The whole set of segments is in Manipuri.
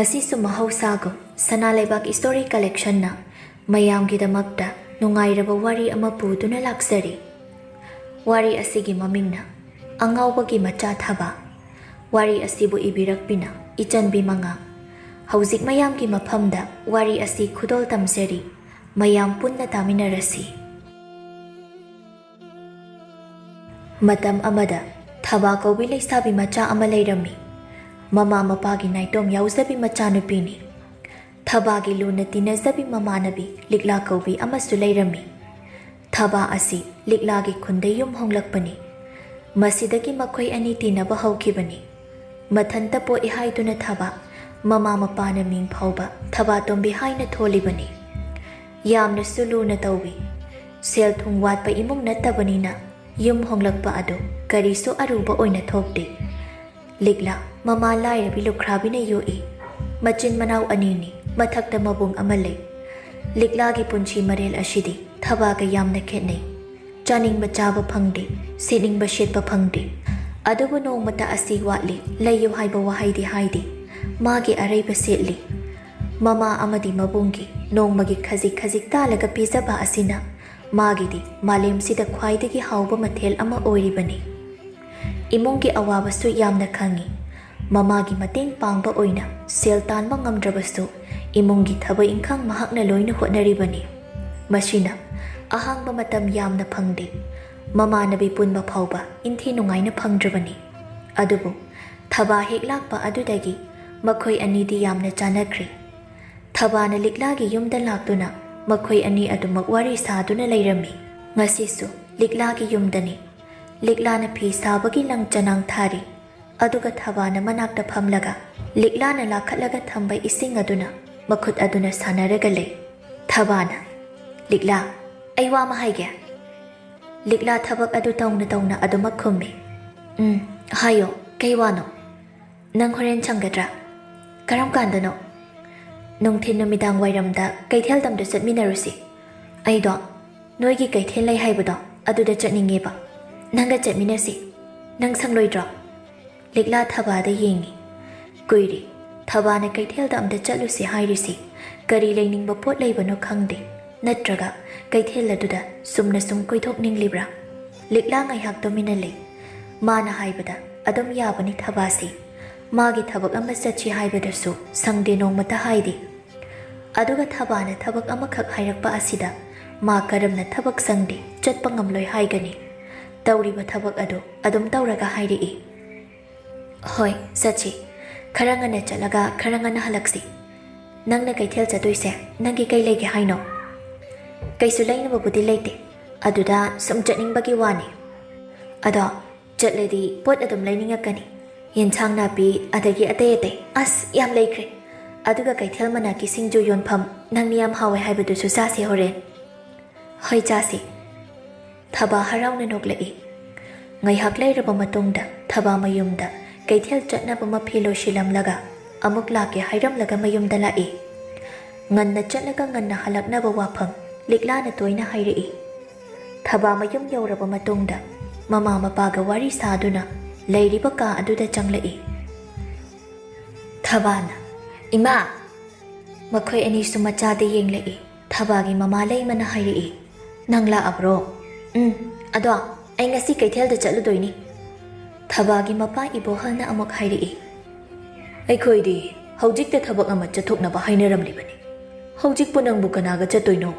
Ngasisu mahausago sana leibak story collection na mayamgidamakta nungairaba wari ama puduna laksari. Wari asigi mamingna Angaoba gi Macha Thaba. Wari asibu ibirakpina Echanbi Mangang. Hauzik mayam gi maphamda wari asi khudol tamseri mayam punna taminarasi. Matam amada Thaba kaubi leisabi macha ama leirami. Mama mapagi naitom yauzabi machanupini. Thabagi luna tinazabi mamanabi likla kaubi amasu leirami. Thaba asi liklagi khundayum honglakpani. Masidagi makhoi ani tinaba haukibani. Mathanta po ihaiduna Thaba mama mapana ming phauba Thaba tombi haina tholibani. Yamna suluna tawbi. Sel thung watpa imung nattabanina yum honglakpa ado karisu aruba oina thokde. Likla mama lairabi lukrabina yoi. Machin manaw anini mathakta mabung amale. Liklagi punchi marel ashidi Thabaga yamna khetnei. Chaning bachaba phangde sining bashetpa phangde. Adubu nongmata asi watli layu haiba wahaidi haidi. Magi araiba setli. Mama amadi mabungi nongmagi khazik khazik talaga pizaba asina. Magidi malem sida khwaidagi hauba mathel ama oiribani. Imungi awabasu yamna khangi. Mamagi mateng pangba oina sel tanba ngamdrabasu imungi thaba ingkhang mahakna loina hotnaribani. Masina ahangba matam yamna phangde. Mama nabi punba phauba inthi nungaina phangdrabani. Adubu Thaba heklakpa adudagi makhoi anidi yamna chanakri. Thaba na liklagi yumda laktuna makhoi ani adumak wari saduna leirami. Ngasisu liklagi yumdani. Liklana phi sabagi lang chanang thari. Aduga Thaba na manakta phamlaga. Liklana lakhatlaga thambay ising aduna makhut aduna sanaraga le. Thaba na Likla aywa mahaigya. Likla thabak adu tawna adumak khummi. Hayo kaywano. Nang horen changadra. Karam kandano. Nungthin numidang wairamda kaithel damda chatminarusi. Aido noigi kaithel lay haibado aduda chatningeba. Nanga chatminasi. Nang sangloidro. Likla Thaba da yengi. Kuiri Thaba na kaithel damda chatlusi hairisi. Kari layningba pot laybano khangde. Natraga kaithel aduda sumna sum koithok ninglibra. Likla ngaihak domina le. Mana haibada adum yabani Thabasi. Magi thabak ama chachi haibadasu sangde nongmata haidi. Aduga Thaba na thabak amakhak hairakpa asida ma karamna thabak sangde chatpa ngamloi haigani. Tauriba thabak adu adum tauraga hairi. Hoi sachi kharangana chalaga kharangana halaksi. Nangna kaithel chatoise nangi kai lege haino. Kaisu laina babudi leite aduda sum chatningbagi wani. Ado chatledi pot adum lainingakani. Yensang napi adagi ate as yam leikre. Aduga kaithel manaki singju yonpham nangni yam hawe haibadu su sasi horen. Hoi chasi. Thaba harauna noklai. Ngaihak lairaba matungda Thaba mayumda kaithel chatnaba maphilo shilamlaga amuk lake hairamlaga mayumda lai. Nganna chatlaga nganna halaknaba wapham Liklana toina hairi. Thaba mayum yauraba matungda mama mapaga wari saduna lairiba ka aduda changlai. Thabana Ima makhoi ani su machade yenglai. Thabagi mama laimana hairi. Nangla abro. Ado ai ngasi kaithel da chatludoini. Thabagi mapa ibohalna amuk hairi. Aikhoidi haujikta thabak ama chathoknaba hainaramlibani. Haujik punang bukanaga chatoino.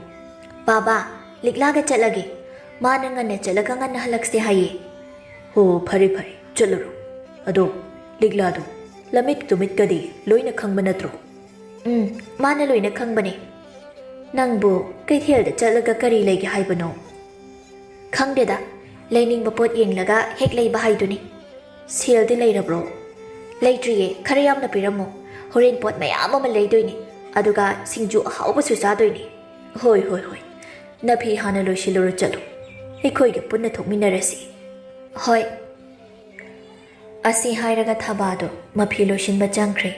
Baba liklaga chatlagi. Mana ngana chatlaga ngana halakse haye. Ho phare chaluro. Ado liklado lamit tumit kadi loina khangba natro. Mana loina khangbane. Nangbu kaithel da chatlaga kari legi haibano. Khangdeda laining bapot yenglaga hek lei bahaiduni. Sel di leirabro. Leitriye kharayam na piramo. Horen pot mayam ama leidoini. Aduga singju hauba susadoini. Hoi. Napi hana lo shiloro chalo. Ikoi ge punna thokminarasi. Hoi. Asi hairaga Thabado maphilo shinba changkhre.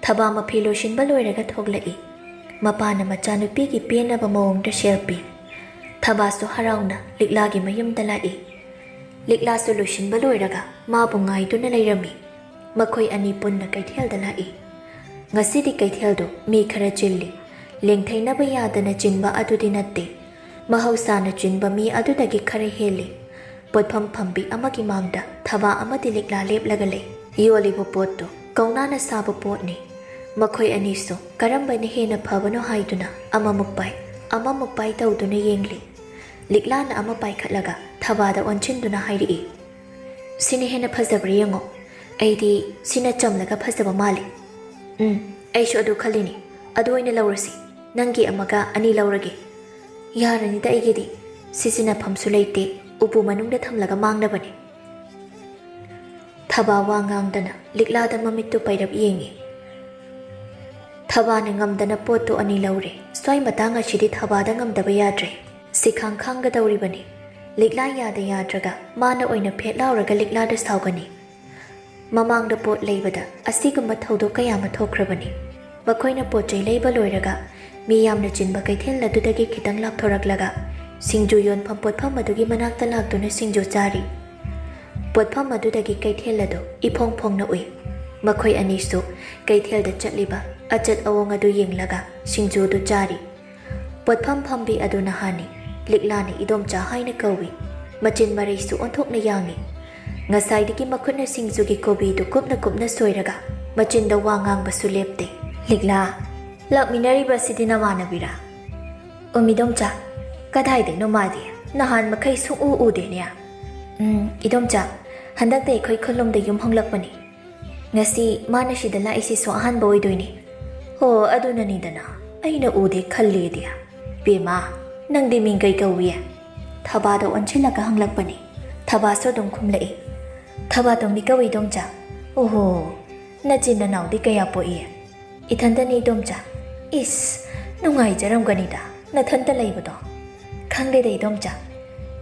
Thaba maphilo shinba loiraga thoglai. Mapana machanupi gi penaba mawongda shelpi. Thaba su harauna liklagi mayumda lai. Likla su lo shinba loiraga mabu ngaiduna leirami. Makhoi ani punna kaithel da lai. ngasi di kaithel do mi khara chilli lengthai na ba yadana chinba adudi natte mahausa na chinba mi adudagi khara heli potpham phambi amagi mangda thaba amadi likla lep lagale yoli bo potto kauna na sabu potni makhoi ani so karamba ne hena phabano haiduna amamukpai tawduna yengli likla na amapai khatlaga thaba da onchin-duna hairi sini hena phajabri yango aidi sina chamlaga phajaba mali aishu adu khalini adu oina lawrasi nangi amaga ani lawrage yarani da igedi sisina phamsu leite upu manungda thamlaga mangnabani thaba wangangdana likla da mamittu pairab yengi thaba ne ngamdana potto ani lawre swai matanga shidi thaba da ngamdaba yadre sikhang khangga dawribani likla yada yadraga mana oina phetlauraga likla da saugani mamangda pot leibada asigumba thaudo kaya ma thokrabani makoina pot chai leiba loiraga mi yamna chinba kaithel ladudagi khitang lapthoraklaga singju yon pham potpham adugi manakta laktuna singju chari potpham adudagi kaithel adu iphong phongna ui makhoi ani su kaithel da chatliba achat awong adu yenglaga singju du chari potpham phambi adu nahani liklani idomcha haina kawi machin marai su onthokna yangi ngasai digi makhutna singju gi kobi du kupna soiraga machin da wangang basu lepte likla lakminari basidina wanabira omidomcha kadai de no madi nahan makai su u de ne idomcha handak de khoi kholom de yum honglakpani ngasi manashi da la isi so ahan boy doini ho aduna ni dana aina u de khalle dia bema nang di ming kai kawi thaba da onchilaka hanglakpani thaba so dong khumlai thaba dong ni kawi domcha oho nachin na naw di kaya po ithanda ni domcha is nungai jaram ganida na thanta leibado khangde dei domcha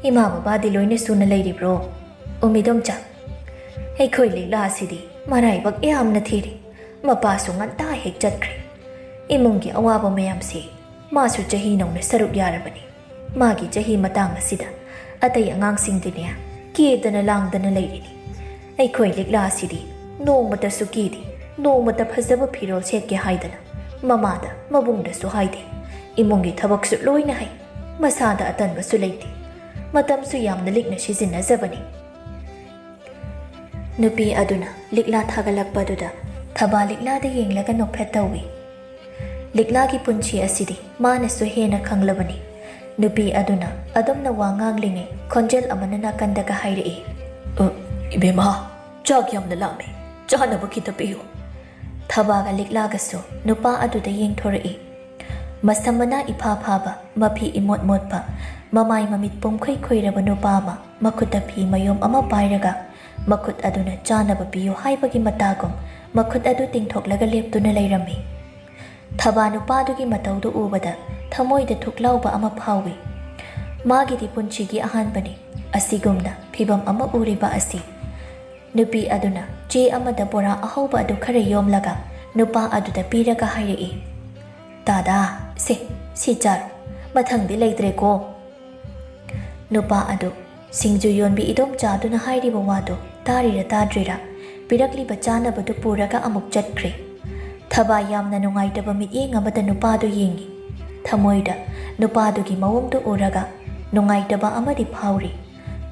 ima baba di loine suna leiri bro omi domcha ei khoi leila sidi marai bak yam na thiri mapa su ngan ta hek chatkri imungi awaba mayam si ma su jahi nong na saruk yarabani magi jahi matang asida atai angang sing dinia ki dana lang dana leirini ei khoi leila sidi nong mata su ki di nong mata phajaba phirol set ke haidana mamada mabungda su haide imungi thabak su loina hai masada atan basu leiti matam su yamna likna shizina zabani nupi aduna likla thagalakpa duda thaba likla da yenglaga nokphet tawi likla gi punchi asidi mana su hena khanglabani nupi aduna adamna wangang linge khonjel amana na kandaga haire ibema chak yamna lame chana bakita piyo thaba ga likla ga so nupa aduda yeng thori masamana ipha phaba mapi imot motpa mamai mamit pomkhoi khoiraba nupa ma makuta phi mayom ama pairaga makut aduna chanaba piyo haibagi matagom makut adu tingthoklaga leptuna leirami thaba nupa dugi mataudu ubada thamoi da thuklauba ama phawi magi di punchigi ahanbani asigumna phibam ama uriba asi nupi aduna che amada bora ahoba adu khare yomlaga nupa aduda piraga haire tada si jar mathangdi leitre ko nupa adu singju yonbi idom chaduna hairiba wado tarira tadrira pirakli bachana badu puraga amuk chatkre thaba yamna nungai taba mitye ngamada nupa du yengi thamoida nupa du gi mawum du uraga nungai taba amadi phauri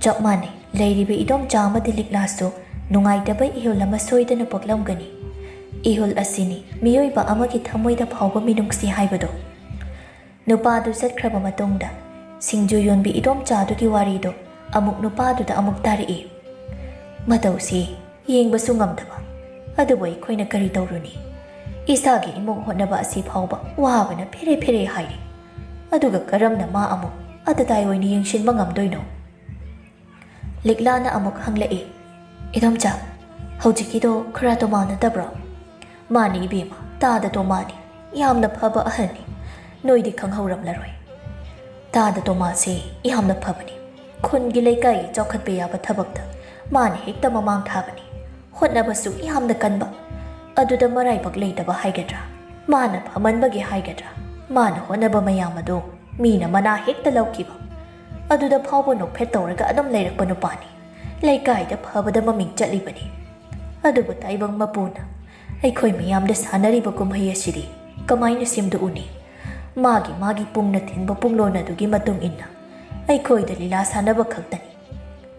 chapmane leiribi idom chama dilikla nungai taba ihol lama soidana poklamgani ihol asini miyoiba amagi thamoida phawba minungsi haibado nupa du satkraba matungda singju yonbi idom chadu gi wari do amuk nupa du da amuk tari matausi yengba su ngamdaba adubai khoina kari tawruni isagi imong honaba asi phawba wabana phere hairi aduga karamna ma amuk adadai oini yengshin mangamdoino liklana amuk hanglai idamcha haujikido khara to mana tabra mani bima tada to mani yamna phaba ahani noidi khanghoram laroi tada to ma se yamna phabani khungi leikai chokhat be yaba thabakta mani hekta mamang thabani hotnaba su yamna kanba aduda marai bak leitaba haigadra mana phamanbagi haigadra mana honaba mayam ado mina mana hekta laukiba aduda phawba nok phet tawraga adam leirakpa nupani leikai da phabada maming chatlibani adubu taibang mapuna ꯑꯩꯈꯣꯏ ꯃꯌꯥꯝꯗ ꯁꯥꯟꯅꯔꯤꯕ ꯀꯨꯝꯍꯩ ꯑꯁꯤꯗꯤ ꯀꯃꯥꯏꯅ ꯁꯦꯝꯗꯣꯛꯎꯅꯤ? ꯃꯥꯒꯤ ꯄꯨꯡꯅ ꯊꯤꯟꯕ ꯄꯨꯡꯂꯣꯟ ꯑꯗꯨꯒꯤ ꯃꯇꯨꯡ ꯏꯟꯅ ꯑꯩꯈꯣꯏꯗ ꯂꯤꯂꯥ ꯁꯥꯟꯅꯕ ꯈꯛꯇꯅꯤ꯫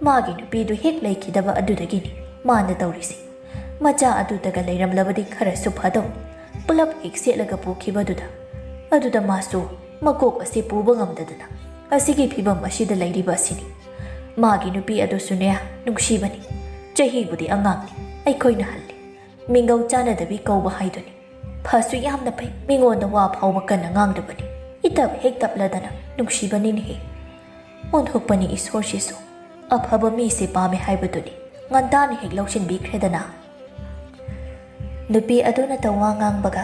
ꯃꯥꯒꯤ ꯅꯨꯄꯤꯗꯨ ꯍꯦꯛ ꯂꯩꯈꯤꯗꯕ ꯑꯗꯨꯗꯒꯤꯅꯤ ꯃꯥꯅ ꯇꯧꯔꯤꯁꯤ꯫ ꯃꯆꯥ ꯑꯗꯨꯗꯒ ꯂꯩꯔꯝꯂꯕꯗꯤ ꯈꯔꯁꯨ ꯐꯗꯧ, ꯄꯨꯂꯞ ꯍꯦꯛ ꯁꯦꯠꯂꯒ ꯑꯗꯨꯗ ꯃꯥꯁꯨ ꯃꯀꯣꯛ ꯑꯁꯤ ꯄꯨꯕ ꯉꯝꯗꯗꯅ ꯑꯁꯤꯒꯤ ꯐꯤꯕꯝ ꯑꯁꯤꯗ ꯂꯩꯔꯤꯕ ꯑꯁꯤꯅꯤ꯫ ꯃꯥꯒꯤ ꯅꯨꯄꯤ ꯑꯗꯨꯁꯨꯅꯦ ꯅꯨꯡꯁꯤꯕꯅꯤ, ꯆꯍꯤꯕꯨꯗꯤ ꯑꯉꯥꯡꯅꯤ, ꯑꯩꯈꯣꯏꯅ ꯍꯜꯂꯤ꯫ ꯃꯤꯡꯒꯧ ꯆꯥꯟꯅꯗꯕꯤ ꯀꯧꯕ ꯍꯥꯏꯗꯨꯅꯤ꯫ ꯐꯁꯨ ꯌꯥꯝꯅ ꯐꯩ, ꯃꯤꯉꯣꯟꯗ ꯋꯥ ꯐꯥꯎꯕ ꯀꯟꯅ ꯉꯥꯡꯗꯕꯅꯤ, ꯏꯇꯞ ꯍꯦꯛ ꯇꯞꯂꯗꯅ ꯅꯨꯡꯁꯤꯕꯅꯤꯅꯦꯍꯦ꯫ ꯑꯣꯟꯊꯣꯛꯄꯅꯤ ꯏꯁꯣꯔꯁꯤꯁꯨ, ꯑꯐꯕ ꯃꯤꯁꯦ ꯄꯥꯝꯃꯦ ꯍꯥꯏꯕꯗꯨꯅꯤ ꯉꯟꯇꯥꯅ ꯍꯦꯛ ꯂꯧꯁꯤꯟꯕꯤꯈ꯭ꯔꯦꯗꯅ꯫ ꯅꯨꯄꯤ ꯑꯗꯨꯅ ꯋꯥ ꯉꯥꯡꯕꯒ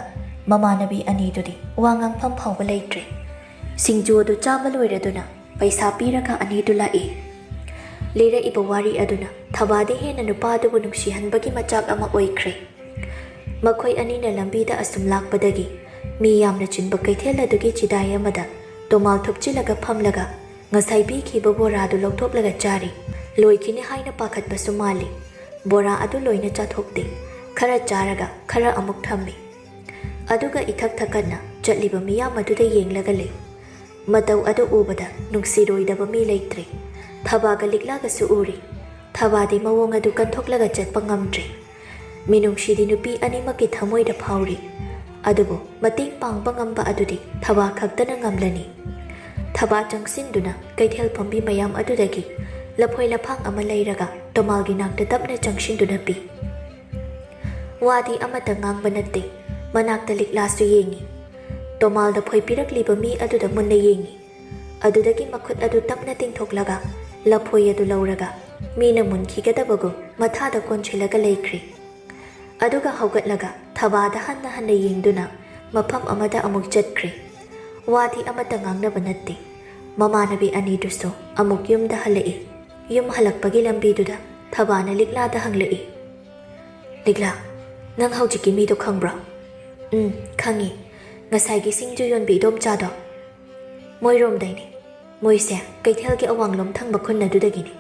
ꯃꯃꯥꯟꯅꯕꯤ ꯑꯅꯤꯗꯨꯗꯤ ꯋꯥ ꯉꯥꯡꯐꯝ ꯐꯥꯎꯕ ꯂꯩꯇ꯭ꯔꯦ꯫ ꯁꯤꯡꯖꯨ ꯑꯗꯨ ꯆꯥꯕ ꯂꯣꯏꯔꯗꯨꯅ ꯄꯩꯁꯥ ꯄꯤꯔꯒ ꯑꯅꯤꯗꯨ ꯂꯥꯛꯏ꯫ ꯂꯤꯔꯛꯏꯕ ꯋꯥꯔꯤ ꯑꯗꯨꯅ ꯊꯕꯥꯗꯤ ꯍꯦꯟꯅ ꯅꯨꯄꯥ ꯑꯗꯨꯕꯨ ꯅꯨꯡꯁꯤꯍꯟꯕꯒꯤ ꯃꯆꯥꯛ ꯑꯃ ꯑꯣꯏꯈ꯭ꯔꯦ꯫ ꯃꯈꯣꯏ ꯑꯅꯤꯅ ꯂꯝꯕꯤꯗ ꯑꯁꯨꯝ ꯂꯥꯛꯄꯗꯒꯤ ꯃꯤ ꯌꯥꯝꯅ ꯆꯤꯟꯕ ꯀꯩꯊꯦꯜ ꯑꯗꯨꯒꯤ ꯆꯤꯗꯥꯏ ꯑꯃꯗ ꯇꯣꯃꯥꯜ ꯊꯨꯞꯆꯤꯜꯂꯒ ꯐꯝꯂꯒ ꯉꯁꯥꯏ ꯄꯤꯈꯤꯕ ꯕꯣꯔꯥꯗꯨ ꯂꯧꯊꯣꯛꯂꯒ ꯆꯥꯔꯤ꯫ ꯂꯣꯏꯈꯤꯅꯤ ꯍꯥꯏꯅ ꯄꯥꯈꯠꯄꯁꯨ ꯃꯥꯜꯂꯤ꯫ ꯕꯣꯔꯥ ꯑꯗꯨ ꯂꯣꯏꯅ ꯆꯥꯊꯣꯛꯇꯦ, ꯈꯔ ꯆꯥꯔꯒ ꯈꯔ ꯑꯃꯨꯛ ꯊꯝꯃꯤ꯫ ꯑꯗꯨꯒ ꯏꯊꯛ ꯊꯛꯀꯠꯅ ꯆꯠꯂꯤꯕ ꯃꯤꯌꯥꯝ ꯑꯗꯨꯗ ꯌꯦꯡꯂꯒ ꯂꯩ꯫ ꯃꯇꯧ ꯑꯗꯨ ꯎꯕꯗ ꯅꯨꯡꯁꯤꯔꯣꯏꯗꯕ ꯃꯤ ꯂꯩꯇ꯭ꯔꯦ꯫ ꯊꯕꯥꯒ ꯂꯤꯛꯂꯥꯒꯁꯨ ꯎꯔꯤ꯫ ꯊꯕꯥꯗꯤ ꯃꯑꯣꯡ ꯑꯗꯨ ꯀꯟꯊꯣꯛꯂꯒ ꯆꯠꯄ ꯉꯝꯗ꯭ꯔꯦ꯫ ꯃꯤꯅꯨꯡꯁꯤꯗꯤ ꯅꯨꯄꯤ ꯑꯅꯤꯃꯛꯀꯤ ꯊꯃꯣꯏꯗ ꯐꯥꯎꯔꯤ꯫ ꯑꯗꯨꯕꯨ ꯃꯇꯦꯡ ꯄꯥꯡꯕ ꯉꯝꯕ ꯑꯗꯨꯗꯤ ꯊꯕꯥ ꯈꯛꯇꯅ ꯉꯝꯂꯅꯤ꯫ ꯊꯕꯥ ꯆꯪꯁꯤꯟꯗꯨꯅ ꯀꯩꯊꯦꯜ ꯐꯝꯕꯤ ꯃꯌꯥꯝ ꯑꯗꯨꯗꯒꯤ ꯂꯐꯣꯏ ꯂꯐꯥꯡ ꯑꯃ ꯂꯩꯔꯒ ꯇꯣꯃꯥꯜꯒꯤ ꯅꯥꯛꯇ ꯇꯞꯅ ꯆꯪꯁꯤꯟꯗꯨꯅ ꯄꯤ꯫ ꯋꯥꯗꯤ ꯑꯃꯠꯇ ꯉꯥꯡꯕ ꯅꯠꯇꯦ, ꯃꯅꯥꯛꯇ ꯂꯤꯛꯂꯥꯁꯨ ꯌꯦꯡꯉꯤ꯫ ꯇꯣꯃꯥꯜ ꯂꯐꯣꯏ ꯄꯤꯔꯛꯂꯤꯕ ꯃꯤ ꯑꯗꯨꯗ ꯃꯨꯟꯅ ꯌꯦꯡꯉꯤ꯫ ꯑꯗꯨꯗꯒꯤ ꯃꯈꯨꯠ ꯑꯗꯨ ꯇꯞꯅ ꯇꯤꯡꯊꯣꯛꯂꯒ ꯂꯐꯣꯏ ꯑꯗꯨ ꯂꯧꯔꯒ ꯃꯤꯅ ꯃꯨꯟꯈꯤꯒꯗꯕꯒꯨꯝ ꯃꯊꯥꯗ ꯀꯣꯟꯁꯤꯜꯂꯒ ꯂꯩꯈ꯭ꯔꯤ꯫ ꯑꯗꯨꯒ ꯍꯧꯒꯠꯂꯒ ꯊꯕꯥꯗ ꯍꯟꯅ ꯌꯦꯡꯗꯨꯅ ꯃꯐꯝ ꯑꯃꯗ ꯑꯃꯨꯛ ꯆꯠꯈ꯭ꯔꯤ꯫ ꯋꯥꯗꯤ ꯑꯃꯠꯇ ꯉꯥꯡꯅꯕ ꯅꯠꯇꯦ꯫ ꯃꯃꯥꯟꯅꯕꯤ ꯑꯅꯤꯗꯨꯁꯨ ꯑꯃꯨꯛ ꯌꯨꯝꯗ ꯍꯜꯂꯛꯏ꯫ ꯌꯨꯝ ꯍꯜꯂꯛꯄꯒꯤ ꯂꯝꯕꯤꯗꯨꯗ ꯊꯕꯥꯅ ꯂꯤꯛꯂꯥꯗ ꯍꯪꯂꯛꯏ, "ꯂꯤꯛꯂꯥ, ꯅꯪ ꯍꯧꯖꯤꯛꯀꯤ ꯃꯤꯗꯣ ꯈꯪꯕ꯭ꯔꯣ?" "ꯈꯪꯉꯤ, ꯉꯁꯥꯏꯒꯤ ꯁꯤꯡꯖꯨ ꯌꯣꯟꯕꯤ ꯏꯗꯣꯝꯆꯥꯗꯣ." "ꯃꯣꯏꯔꯣꯝꯗꯩꯅꯤ, ꯃꯣꯏꯁꯦ ꯀꯩꯊꯦꯜꯒꯤ ꯑꯋꯥꯡꯂꯣꯝ ꯊꯪꯕ ꯈꯨꯟ ꯑꯗꯨꯗꯒꯤꯅꯤ꯫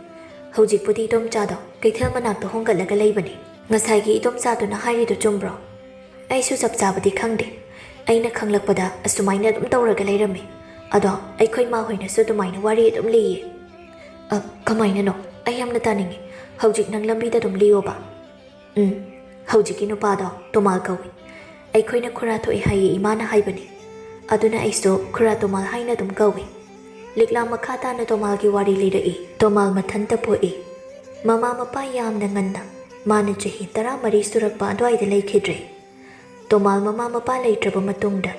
ꯍꯧꯖꯤꯛꯄꯨꯗꯤ ꯏꯗꯣꯝꯆꯥꯗꯣ ꯀꯩꯊꯦꯜ ꯃꯅꯥꯛꯇ ꯍꯣꯡꯒꯠꯂꯒ ꯂꯩꯕꯅꯤ꯫ ꯉꯁꯥꯏꯒꯤ ꯏꯗꯣꯝꯆꯥꯗꯨꯅ ꯍꯥꯏꯔꯤꯗꯣ ꯆꯨꯝꯕ꯭ꯔꯣ?" "ꯑꯩꯁꯨ ꯆꯞ ꯆꯥꯕꯗꯤ ꯈꯪꯗꯦ. ꯑꯩꯅ ꯈꯪꯂꯛꯄꯗ ꯑꯁꯨꯃꯥꯏꯅ ꯑꯗꯨꯝ ꯇꯧꯔꯒ ꯂꯩꯔꯝꯃꯤ. ꯑꯗꯣ ꯑꯩꯈꯣꯏ ꯃꯥ ꯍꯣꯏꯅꯁꯨ ꯑꯗꯨꯃꯥꯏꯅ ꯋꯥꯔꯤ ꯑꯗꯨꯝ ꯂꯤꯌꯦ." "ꯀꯃꯥꯏꯅꯅꯣ? ꯑꯩ ꯌꯥꯝꯅ ꯇꯥꯅꯤꯡꯉꯤ. ꯍꯧꯖꯤꯛ ꯅꯪ ꯂꯝꯕꯤꯗ ꯑꯗꯨꯝ ꯂꯤꯌꯣꯕ." "ꯍꯧꯖꯤꯛꯀꯤ ꯅꯨꯄꯥꯗꯣ ꯇꯣꯃꯥꯜ ꯀꯧꯏ. ꯑꯩꯈꯣꯏꯅ ꯈꯨꯔꯥ ꯊꯣꯛꯏ ꯍꯥꯏꯌꯦ ꯏꯃꯥꯅ ꯍꯥꯏꯕꯅꯤ. ꯑꯗꯨꯅ ꯑꯩꯁꯨ ꯈꯨꯔꯥ ꯇꯣꯃꯥꯜ ꯍꯥꯏꯅ ꯑꯗꯨꯝ ꯀꯧꯏ." ꯂꯤꯛꯂꯥ ꯃꯈꯥ ꯇꯥꯅ ꯇꯣꯃꯥꯜꯒꯤ ꯋꯥꯔꯤ ꯂꯤꯔꯛꯏ꯫ ꯇꯣꯃꯥꯜ ꯃꯊꯟꯇ ꯄꯣꯛꯏ꯫ ꯃꯃꯥ ꯃꯄꯥ ꯌꯥꯝꯅ ꯉꯟꯅ, ꯃꯥꯅ ꯆꯍꯤ 13 ꯁꯨꯔꯛꯄ ꯑꯗꯨꯋꯥꯏꯗ ꯂꯩꯈꯤꯗ꯭ꯔꯦ꯫ ꯇꯣꯃꯥꯜ ꯃꯃꯥ ꯃꯄꯥ ꯂꯩꯇ꯭ꯔꯕ ꯃꯇꯨꯡꯗ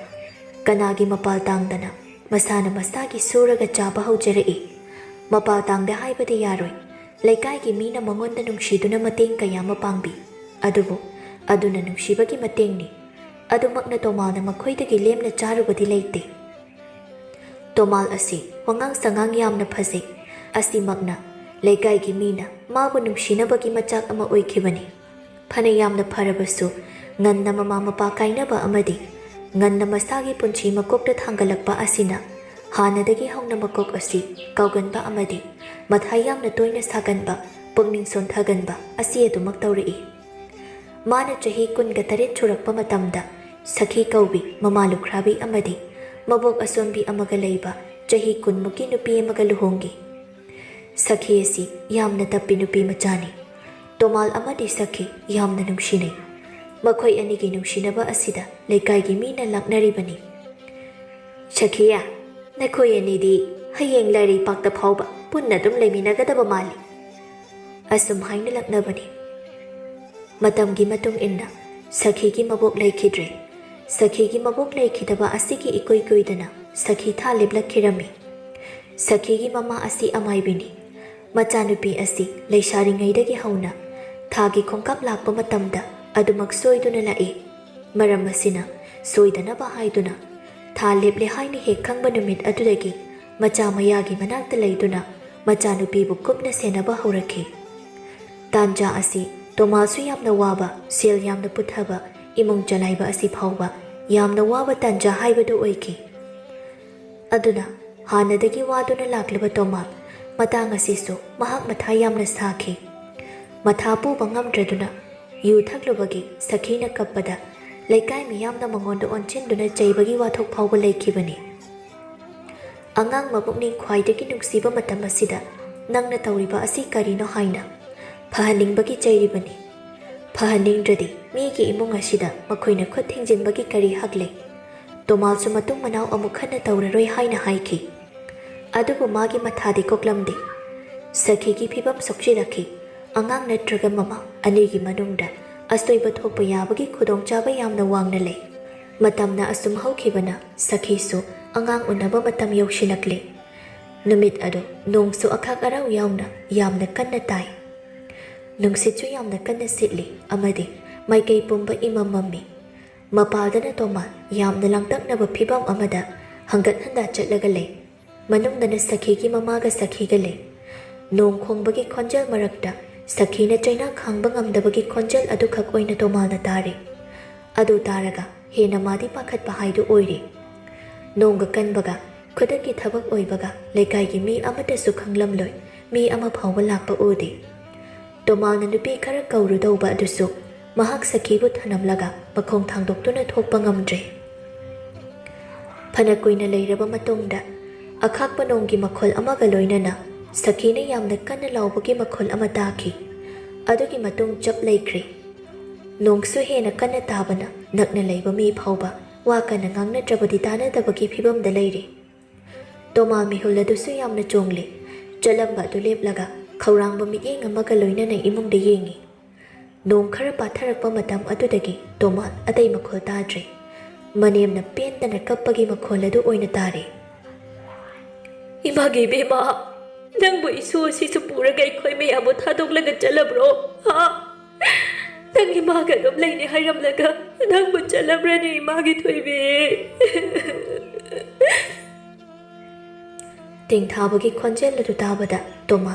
ꯀꯅꯥꯒꯤ ꯃꯄꯥꯜ ꯇꯥꯡꯗꯅ ꯃꯁꯥꯅ ꯃꯁꯥꯒꯤ ꯁꯨꯔꯒ ꯆꯥꯕ ꯍꯧꯖꯔꯛꯏ꯫ ꯃꯄꯥꯜ ꯇꯥꯡꯗꯦ ꯍꯥꯏꯕꯗꯤ ꯌꯥꯔꯣꯏ. ꯂꯩꯀꯥꯏꯒꯤ ꯃꯤꯅ ꯃꯉꯣꯟꯗ ꯅꯨꯡꯁꯤꯗꯨꯅ ꯃꯇꯦꯡ ꯀꯌꯥ ꯑꯃ ꯄꯥꯡꯕꯤ. ꯑꯗꯨꯕꯨ ꯑꯗꯨꯅ ꯅꯨꯡꯁꯤꯕꯒꯤ ꯃꯇꯦꯡꯅꯤ. ꯑꯗꯨꯃꯛꯅ ꯇꯣꯃꯥꯜꯅ ꯃꯈꯣꯏꯗꯒꯤ ꯂꯦꯝꯅ ꯆꯥꯔꯨꯕꯗꯤ ꯂꯩꯇꯦ꯫ ꯇꯣꯃꯥꯜ ꯑꯁꯤ ꯋꯥꯉꯥꯡ ꯁꯉꯥꯡ ꯌꯥꯝꯅ ꯐꯖꯩ꯫ ꯑꯁꯤꯃꯛꯅ ꯂꯩꯀꯥꯏꯒꯤ ꯃꯤꯅ ꯃꯥꯕꯨ ꯅꯨꯡꯁꯤꯅꯕꯒꯤ ꯃꯆꯥꯛ ꯑꯃ ꯑꯣꯏꯈꯤꯕꯅꯤ꯫ ꯐꯅ ꯌꯥꯝꯅ ꯐꯔꯕꯁꯨ ꯉꯟꯅ ꯃꯃꯥ ꯃꯄꯥ ꯀꯥꯏꯅꯕ ꯑꯃꯗꯤ ꯉꯟꯅ ꯃꯁꯥꯒꯤ ꯄꯨꯟꯁꯤ ꯃꯀꯣꯛꯇ ꯊꯥꯡꯒꯠꯂꯛꯄ ꯑꯁꯤꯅ ꯍꯥꯟꯅꯗꯒꯤ ꯍꯧꯅ ꯃꯀꯣꯛ ꯑꯁꯤ ꯀꯥꯎꯒꯟꯕ ꯑꯃꯗꯤ ꯃꯊꯥ ꯌꯥꯝꯅ ꯇꯣꯏꯅ ꯁꯥꯒꯟꯕ, ꯄꯨꯛꯅꯤꯡ ꯁꯣꯟꯊꯒꯟꯕ ꯑꯁꯤ ꯑꯗꯨꯃꯛ ꯇꯧꯔꯛꯏ꯫ ꯃꯥꯅ ꯆꯍꯤ 19 ꯁꯨꯔꯛꯄ ꯃꯇꯝꯗ ꯁꯈꯤ ꯀꯧꯕꯤ ꯃꯃꯥ ꯂꯨꯈ꯭ꯔꯥꯕꯤ ꯑꯃꯗꯤ ꯃꯕꯣꯛ ꯑꯁꯣꯟꯕꯤ ꯑꯃꯒ ꯂꯩꯕ ꯆꯍꯤ 10 ꯅꯨꯄꯤ ꯑꯃꯒ ꯂꯨꯍꯣꯡꯈꯤ꯫ ꯁꯈꯤ ꯑꯁꯤ ꯌꯥꯝꯅ ꯇꯞꯄꯤ ꯅꯨꯄꯤ ꯃꯆꯥꯅꯤ꯫ ꯇꯣꯃꯥꯜ ꯑꯃꯗꯤ ꯁꯈꯤ ꯌꯥꯝꯅ ꯅꯨꯡꯁꯤꯅꯩ꯫ ꯃꯈꯣꯏ ꯑꯅꯤꯒꯤ ꯅꯨꯡꯁꯤꯅꯕ ꯑꯁꯤꯗ ꯂꯩꯀꯥꯏꯒꯤ ꯃꯤꯅ ꯂꯥꯛꯅꯔꯤꯕꯅꯤ꯫ "ꯁꯈꯤꯌꯥ, ꯅꯈꯣꯏ ꯑꯅꯤꯗꯤ ꯍꯌꯦꯡ ꯂꯥꯏꯔꯩꯄꯥꯛꯇ ꯐꯥꯎꯕ ꯄꯨꯟꯅ ꯑꯗꯨꯝ ꯂꯩꯃꯤꯟꯅꯒꯗꯕ ꯃꯥꯜꯂꯤ." ꯑꯁꯨꯝ ꯍꯥꯏꯅ ꯂꯛꯅꯕꯅꯤ꯫ ꯃꯇꯝꯒꯤ ꯃꯇꯨꯡ ꯏꯟꯅ ꯁꯈꯤꯒꯤ ꯃꯕꯣꯛ ꯂꯩꯈꯤꯗ꯭ꯔꯦ꯫ ꯁꯈꯤꯒꯤ ꯃꯕꯣꯛ ꯂꯩꯈꯤꯗꯕ ꯑꯁꯤꯒꯤ ꯏꯀꯨꯏ ꯀꯨꯏꯗꯅ ꯁꯈꯤ ꯊꯥ ꯂꯦꯞꯂꯛꯈꯤꯔꯝꯃꯤ꯫ ꯁꯈꯤꯒꯤ ꯃꯃꯥ ꯑꯁꯤ ꯑꯃꯥꯏꯕꯤꯅꯤ꯫ ꯃꯆꯥꯅꯨꯄꯤ ꯑꯁꯤ ꯂꯩꯁꯥꯔꯤꯉꯩꯗꯒꯤ ꯍꯧꯅ ꯊꯥꯒꯤ ꯈꯣꯡꯀꯥꯞ ꯂꯥꯛꯄ ꯃꯇꯝꯗ ꯑꯗꯨꯃꯛ ꯁꯣꯏꯗꯨꯅ ꯂꯥꯛꯏ꯫ ꯃꯔꯝ ꯑꯁꯤꯅ ꯁꯣꯏꯗꯅꯕ ꯍꯥꯏꯗꯨꯅ ꯊꯥ ꯂꯦꯞꯂꯦ ꯍꯥꯏꯅ ꯍꯦꯛ ꯈꯪꯕ ꯅꯨꯃꯤꯠ ꯑꯗꯨꯗꯒꯤ ꯃꯆꯥ ꯃꯌꯥꯒꯤ ꯃꯅꯥꯛꯇ ꯂꯩꯗꯨꯅ ꯃꯆꯥꯅꯨꯄꯤꯕꯨ ꯀꯨꯞꯅ ꯁꯦꯟꯅꯕ ꯍꯧꯔꯛꯈꯤ꯫ ꯇꯥꯟꯖꯥ ꯑꯁꯤ ꯇꯣꯃꯥꯜꯁꯨ ꯌꯥꯝꯅ ꯋꯥꯕ, ꯁꯦꯜ ꯌꯥꯝꯅ ꯄꯨꯊꯕ, ꯏꯃꯨꯡ ꯆꯂꯥꯏꯕ ꯑꯁꯤ ꯐꯥꯎꯕ ꯌꯥꯝꯅ ꯋꯥꯕ ꯇꯥꯟꯖꯥ ꯍꯥꯏꯕꯗꯨ ꯑꯣꯏꯈꯤ꯫ ꯑꯗꯨꯅ ꯍꯥꯟꯅꯗꯒꯤ ꯋꯥꯗꯨꯅ ꯂꯥꯛꯂꯤꯕ ꯇꯣꯃꯥꯜ ꯃꯇꯥꯡ ꯑꯁꯤꯁꯨ ꯃꯍꯥꯛ ꯃꯊꯥ ꯌꯥꯝꯅ ꯁꯥꯈꯤ꯫ ꯃꯊꯥ ꯄꯨꯕ ꯉꯝꯗ꯭ꯔꯗꯨꯅ yu thaklubagi sakhina kappada laikai miyamna mangonda onchinduna chaibagi wathok phawba leikibani angang mapukning khwaidagi nungsiba matam asida nangna tawriba asi karino haina phahaningbagi chairibani phahaningdradi migi imung asida makhoina khut thingjinbagi kari hagle tomalsu matung manau amuk khana tawraroi haina haiki adubu magi mathadi koklamde sakhigi phibam sokchirakhi angang natraga mama anigi manungda astoiba thokpa yabagi khudongchaba yamna wangna lei matamna asum haukhibana sakhisu angang unaba matam yaushilakle numit ado nongsu akhak arau yauna yamna kanna tai nungsichu yamna kanna sitli amadi maikei pumba imamami mapadana toma yamna langtaknaba phibam amada hangat handa chatlaga lei manungdana sakhigi mamaga sakhiga lei nong khongbagi khonjal marakta sakhina chaina khangba ngamdabagi khonjal adu khak oina tomalna tare adu taraga hena madi pakhat pahaidu oire nongga kanbaga khudaki thabak oibaga lekai gi mi amata su khanglam loi mi ama phawba lakpa ode tomalna nupi khara kauru dauba adusu mahak sakhibu thanamlaga makhong thangdoktuna thokpa ngamdre phana koina leiraba matongda akhakpa nonggi makhol amaga loinana sakhina yamna kanna laubagi makhol ama taki adugi matung chap leikre nongsu hena kanna tabana nakna leiba mi phawba wa kana ngangna trabadi tana dabagi phibam da leire tomal mi huladu su yamna chongle chalamba du leplaga khawrangba mi eng amaga loinana imung de yengi nong khara patharakpa matam adudagi tomal atai makhol tadre manemna pentana kappagi makhol adu oina tare image beba nangbu isu sisu puraga ikhoi me abu thadoglaga chalabro ha nang imaga dum leine hairamlaga nangbu chalabrani imagi thoibe ting thabagi khonjel adu tabada toma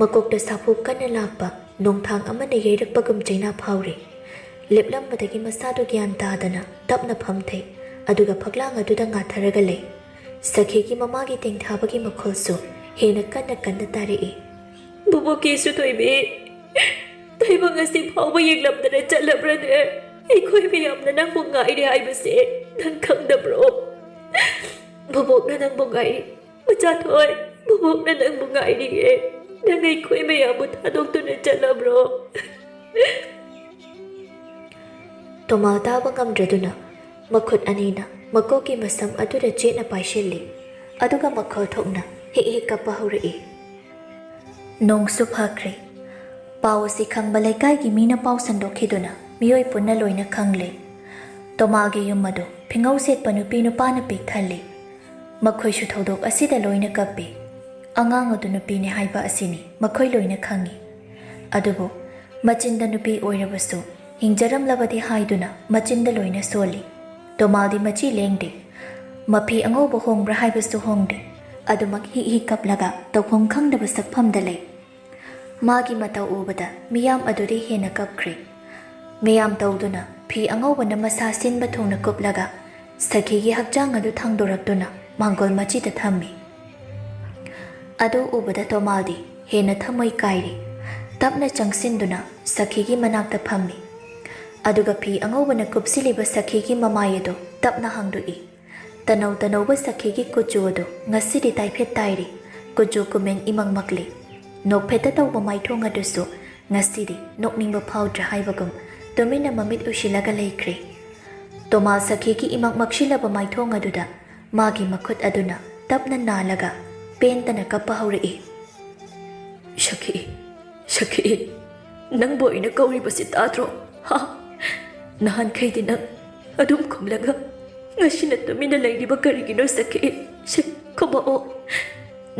makokta sapu kanna lakpa nongthang amane yeirakpagum chaina phawre leplambadagi masadu gyan tadana tapna phamthei aduga phaklang aduda ngatharaga le sakhigi mamagi ting thabagi makholsu hena kanna kanna tari bubo kisu thoibe taiba ngasi phawba yeglamdana chalabrane eikhoi miyamna nangbu ngaire haibase nang khangdabro bubokna nangbu ngaire macha thoi bubokna nangbu ngaire nang eikhoi miyamu thadoktuna chalabro tomal taba ngamdraduna makhut anina makoki masam aduda chena paishilli aduga makhol thokna he kappa hore nongsu phakre pawasi khangba laikai gi mina paw sandokhiduna miyoi punna loina khangle tomalgi yumado phingau set panupi nu pana pik thalle makhoi shu thodok asida loina kappe angang adu nupi ne haiba asini makhoi loina khangi adubo machinda nupi oirabasu hingjaram labadi haiduna machinda loina soli tomaldi machi lengde mapi angoba hongbra haibasu hongde adumak hi kaplaga tawhom khangdaba sakphamda lei magi matau ubada miyam aduri hena kapkhre miyam tawduna phi angoba na masa sinba thongna kuplaga sakhigi hakjang adu thangdoraktuna mangol machi ta thammi adu ubada tomaldi hena thamoi kairi tapna changsinduna sakhigi manakta phammi aduga phi angoba na kupsiliba sakhigi mamayado tapna hangdui tanau tanauba sakhigi kuchudo ngasidi taiphet tairi kuchu kumen imang makli nokpheta tawba maithong adusu ngasidi nokningba phawdra haibagum tomina mamit ushilaga leikre tomal sakhigi imang makshilaba maithong aduda magi makhut aduna tapna nalaga pentana kappa hawri shakhi nang boina kauri basi tatro ha nahan khaidi nang adum khumlaga ngashina tumina lairiba karigino sakhi khoma o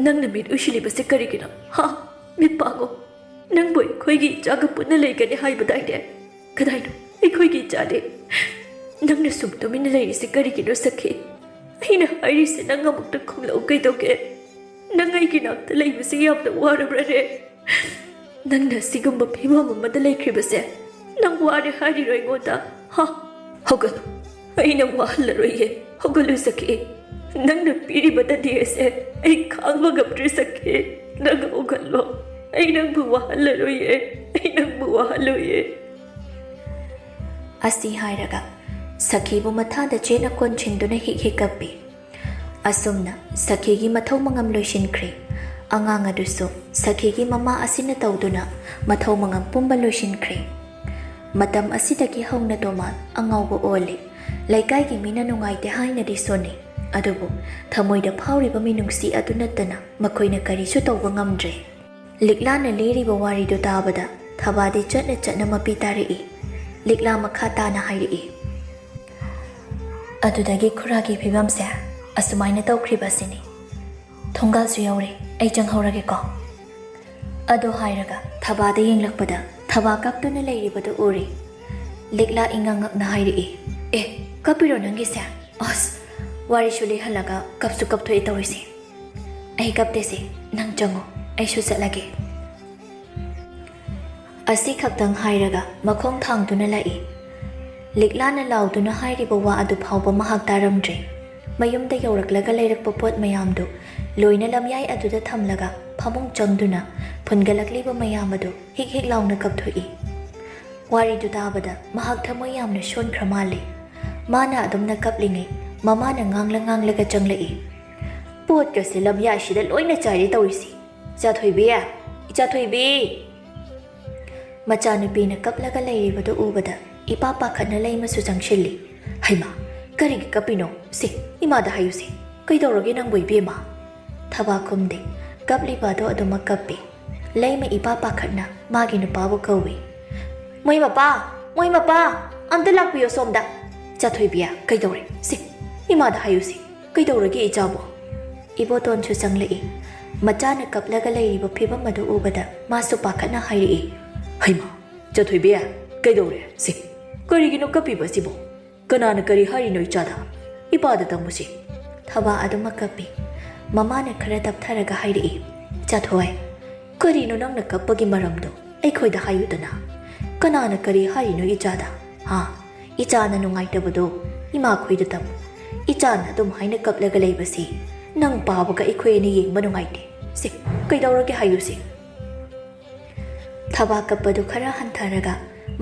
nang na mit ushiliba se karigino ha mit pago nang boy khoigi jaga punna leigani haibadai de kadai no ei khoigi jade nang na sum tumina lairi se karigino sakhi aina hairi se nang amukta khumlau kai toke nang ai kinakta leiba se yamna warabrane nang na sigumba phima mamada leikribase nang ware hari roi ngoda ha hogal aina wahalroye hogalu sakhi nang na piri badadi ase ai khangba gapri sakhi nang hogallo ai nang bu wahalroye ai nang bu wahaloye ꯑꯁꯤ ꯍꯥꯏꯔꯒ ꯁꯈꯤꯕꯨ ꯃꯊꯥꯗ ꯆꯦꯅ ꯀꯣꯟꯁꯤꯟꯗꯨꯅ ꯍꯤꯛ ꯍꯤꯛ ꯀꯞꯄꯤ꯫ ꯑꯁꯨꯝꯅ ꯁꯈꯤꯒꯤ ꯃꯊꯧ ꯃꯉꯝ ꯂꯣꯏꯁꯤꯟꯈ꯭ꯔꯦ꯫ ꯑꯉꯥꯡ ꯑꯗꯨꯁꯨ ꯁꯈꯤꯒꯤ ꯃꯃꯥ ꯑꯁꯤꯅ ꯇꯧꯗꯨꯅ ꯃꯊꯧ ꯃꯉꯝ ꯄꯨꯝꯕ ꯂꯣꯏꯁꯤꯟꯈ꯭ꯔꯦ꯫ ꯃꯇꯝ ꯑꯁꯤꯗꯒꯤ ꯍꯧꯅ ꯇꯣꯃꯥꯜ ꯑꯉꯥꯎꯕ ꯑꯣꯜꯂꯤ꯫ ꯂꯩꯀꯥꯏꯒꯤ ꯃꯤꯅ ꯅꯨꯡꯉꯥꯏꯇꯦ ꯍꯥꯏꯅꯗꯤ ꯁꯣꯟꯅꯩ, ꯑꯗꯨꯕꯨ ꯊꯃꯣꯏꯗ ꯐꯥꯎꯔꯤꯕ ꯃꯤꯅꯨꯡꯁꯤ ꯑꯗꯨ ꯅꯠꯇꯅ ꯃꯈꯣꯏꯅ ꯀꯔꯤꯁꯨ ꯇꯧꯕ ꯉꯝꯗ꯭ꯔꯦ꯫ ꯂꯤꯛꯂꯥꯅ ꯂꯤꯔꯤꯕ ꯋꯥꯔꯤꯗꯨ ꯇꯥꯕꯗ ꯊꯕꯥꯗꯤ ꯆꯠꯅ ꯆꯠꯅ ꯃꯄꯤ ꯇꯥꯔꯛꯏ꯫ ꯂꯤꯛꯂꯥ ꯃꯈꯥ ꯇꯥꯅ ꯍꯥꯏꯔꯛꯏ꯫ ꯑꯗꯨꯗꯒꯤ ꯈꯨꯔꯥꯒꯤ ꯐꯤꯕꯝꯁꯦ ꯑꯁꯨꯃꯥꯏꯅ ꯇꯧꯈ꯭ꯔꯤꯕꯁꯤꯅꯤ꯫ ꯊꯣꯡꯒꯥꯜꯁꯨ ꯌꯧꯔꯦ, ꯑꯩ ꯆꯪꯍꯧꯔꯒꯦꯀꯣ꯫ ꯑꯗꯨ ꯍꯥꯏꯔꯒ ꯊꯕꯥꯗ ꯌꯦꯡꯂꯛꯄꯗ ꯊꯕꯥ ꯀꯞꯇꯨꯅ ꯂꯩꯔꯤꯕꯗꯨ ꯎꯔꯤ꯫ ꯂꯤꯛꯂꯥ ꯏꯉꯛ-ꯉꯛꯅ ꯍꯥꯏꯔꯛꯏ, ꯑꯦ ꯀꯞꯄꯤꯔꯣ ꯅꯪꯒꯤꯁꯦ? ꯑꯁ ꯋꯥꯔꯤꯁꯨ ꯂꯤꯍꯜꯂꯒ ꯀꯞꯁꯨ ꯀꯞꯊꯣꯛꯏ ꯇꯧꯔꯤꯁꯦ꯫ ꯑꯩ ꯀꯞꯇꯦꯁꯦ, ꯅꯪ ꯆꯪꯉꯣ, ꯑꯩꯁꯨ ꯆꯠꯂꯒꯦ꯫ ꯑꯁꯤ ꯈꯛꯇꯪ ꯍꯥꯏꯔꯒ ꯃꯈꯣꯡ ꯊꯥꯡꯗꯨꯅ ꯂꯥꯛꯏ꯫ ꯂꯤꯛꯂꯥꯅ ꯂꯥꯎꯗꯨꯅ ꯍꯥꯏꯔꯤꯕ ꯋꯥ ꯑꯗꯨ ꯐꯥꯎꯕ ꯃꯍꯥꯛ ꯇꯥꯔꯝꯗ꯭ꯔꯦ꯫ ꯃꯌꯨꯝꯗ ꯌꯧꯔꯛꯂꯒ ꯂꯩꯔꯛꯄ ꯄꯣꯠ ꯃꯌꯥꯝꯗꯨ ꯂꯣꯏꯅ ꯂꯝꯌꯥꯏ ꯑꯗꯨꯗ ꯊꯝꯂꯒ ꯐꯃꯨꯡ ꯆꯪꯗꯨꯅ ꯐꯨꯟꯒꯠꯂꯛꯂꯤꯕ ꯃꯌꯥꯝ ꯑꯗꯨ ꯍꯤꯛ ꯍꯤꯛ ꯂꯥꯎꯅ ꯀꯞꯊꯣꯛꯏ꯫ ꯋꯥꯔꯤꯗꯨ ꯇꯥꯕꯗ ꯃꯍꯥꯛ ꯊꯃꯣꯏ ꯌꯥꯝꯅ ꯁꯣꯟꯈ꯭ꯔ ꯃꯥꯜꯂꯤ꯫ ꯃꯥꯅ ꯑꯗꯨꯝꯅ ꯀꯞꯂꯤꯉꯩ ꯃꯃꯥꯅ ꯉꯥꯡꯂꯒ ꯆꯪꯂꯛꯏ꯫ ꯄꯣꯠꯀꯁꯦ ꯂꯝꯌꯥꯏꯁꯤꯗ ꯂꯣꯏꯅ ꯆꯥꯏꯔꯦ ꯇꯧꯔꯤꯁꯤ꯫ ꯏꯆꯥꯊꯣꯏꯕꯤ, ꯏꯆꯥꯊꯣꯏꯕꯤ! ꯃꯆꯥꯅꯨꯄꯤꯅ ꯀꯞꯂꯒ ꯂꯩꯔꯤꯕꯗꯨ ꯎꯕꯗ ꯏꯄꯥ ꯄꯥꯈꯠꯅ ꯂꯩꯃꯁꯨ ꯆꯪꯁꯤꯜꯂꯤ꯫ ꯍꯩꯃꯥ, ꯀꯔꯤꯒꯤ ꯀꯞꯄꯤꯅꯣ? ꯁꯤ ꯏꯃꯥꯗ ꯍꯥꯏꯌꯨꯁꯦ, ꯀꯩꯗꯧꯔꯒꯦ ꯅꯪꯕꯨ ꯏꯕꯦꯝꯃ? ꯊꯕꯥ ꯈꯨꯝꯗꯦ, ꯀꯞꯂꯤꯕ ꯑꯗꯨ ꯑꯗꯨꯃꯛ ꯀꯞꯄꯤ꯫ ꯂꯩꯃ ꯏꯄꯥ ꯄꯥꯈꯠꯅ ꯃꯥꯒꯤ ꯅꯨꯄꯥꯕꯨ ꯀꯧꯏ꯫ ꯃꯣꯏ ꯃꯄꯥ, ꯃꯣꯏ ꯃꯄꯥ, ꯑꯝꯇ ꯂꯥꯛꯄꯤꯌꯣ ꯁꯣꯝꯗ꯫ ꯏꯆꯥꯊꯣꯏꯕꯤ, ꯀꯩꯗꯧꯔꯦ? ꯁꯤ ꯏꯃꯥꯗ ꯍꯥꯏꯌꯨꯁꯦ, ꯀꯩꯗꯧꯔꯒꯦ ꯏꯆꯥꯕꯨ? ꯏꯕꯣꯇꯣꯟꯁꯨ ꯆꯪꯂꯛꯏ꯫ ꯃꯆꯥꯅ ꯀꯞꯂꯒ ꯂꯩꯔꯤꯕ ꯐꯤꯕꯝ ꯑꯗꯨ ꯎꯕꯗ ꯃꯥꯁꯨ ꯄꯥꯈꯠꯅ ꯍꯥꯏꯔꯛꯏ꯫ ꯍꯩꯃꯥ, ꯏꯆꯥꯊꯣꯏꯕꯤ, ꯀꯩꯗꯧꯔꯦ? ꯁꯤ ꯀꯔꯤꯒꯤꯅꯣ ꯀꯞꯄꯤꯕꯁꯤꯕꯣ? ꯀꯅꯥꯅ ꯀꯔꯤ ꯍꯥꯏꯔꯤꯅꯣ ꯏꯆꯥꯗ? ꯏꯄꯥꯗ ꯇꯝꯃꯨꯁꯤ꯫ ꯊꯕꯥ ꯑꯗꯨꯃꯛ ꯀꯞꯄꯤ꯫ ꯃꯃꯥꯅ ꯈꯔ ꯇꯞꯊꯔꯒ ꯍꯥꯏꯔꯛꯏ꯫ ꯏꯆꯥꯊꯣꯏ, ꯀꯔꯤꯅꯣ ꯅꯪꯅ ꯀꯞꯄꯒꯤ ꯃꯔꯝꯗꯣ ꯑꯩꯈꯣꯏꯗ ꯍꯥꯏꯌꯨꯗꯅ? ꯀꯅꯥꯅ ꯀꯔꯤ ꯍꯥꯏꯔꯤꯅꯣ ꯏꯆꯥꯗ? ꯏꯆꯥꯅ ꯅꯨꯡꯉꯥꯏꯇꯕꯗꯣ ꯏꯃꯥꯈꯣꯏꯗ ꯇꯝꯃꯨ꯫ ꯏꯆꯥꯅ ꯑꯗꯨꯝ ꯍꯥꯏꯅ ꯀꯞꯂꯒ ꯂꯩꯕꯁꯤ ꯅꯪ ꯄꯥꯕꯒ ꯑꯩꯈꯣꯏ ꯑꯅꯤ ꯌꯦꯡꯕ ꯅꯨꯡꯉꯥꯏꯇꯦ꯫ ꯁꯤ ꯀꯩꯗꯧꯔꯒꯦ ꯍꯥꯏꯌꯨꯁꯤ꯫ ꯊꯕꯥ ꯀꯞꯄꯗꯨ ꯈꯔ ꯍꯟꯊꯔꯒ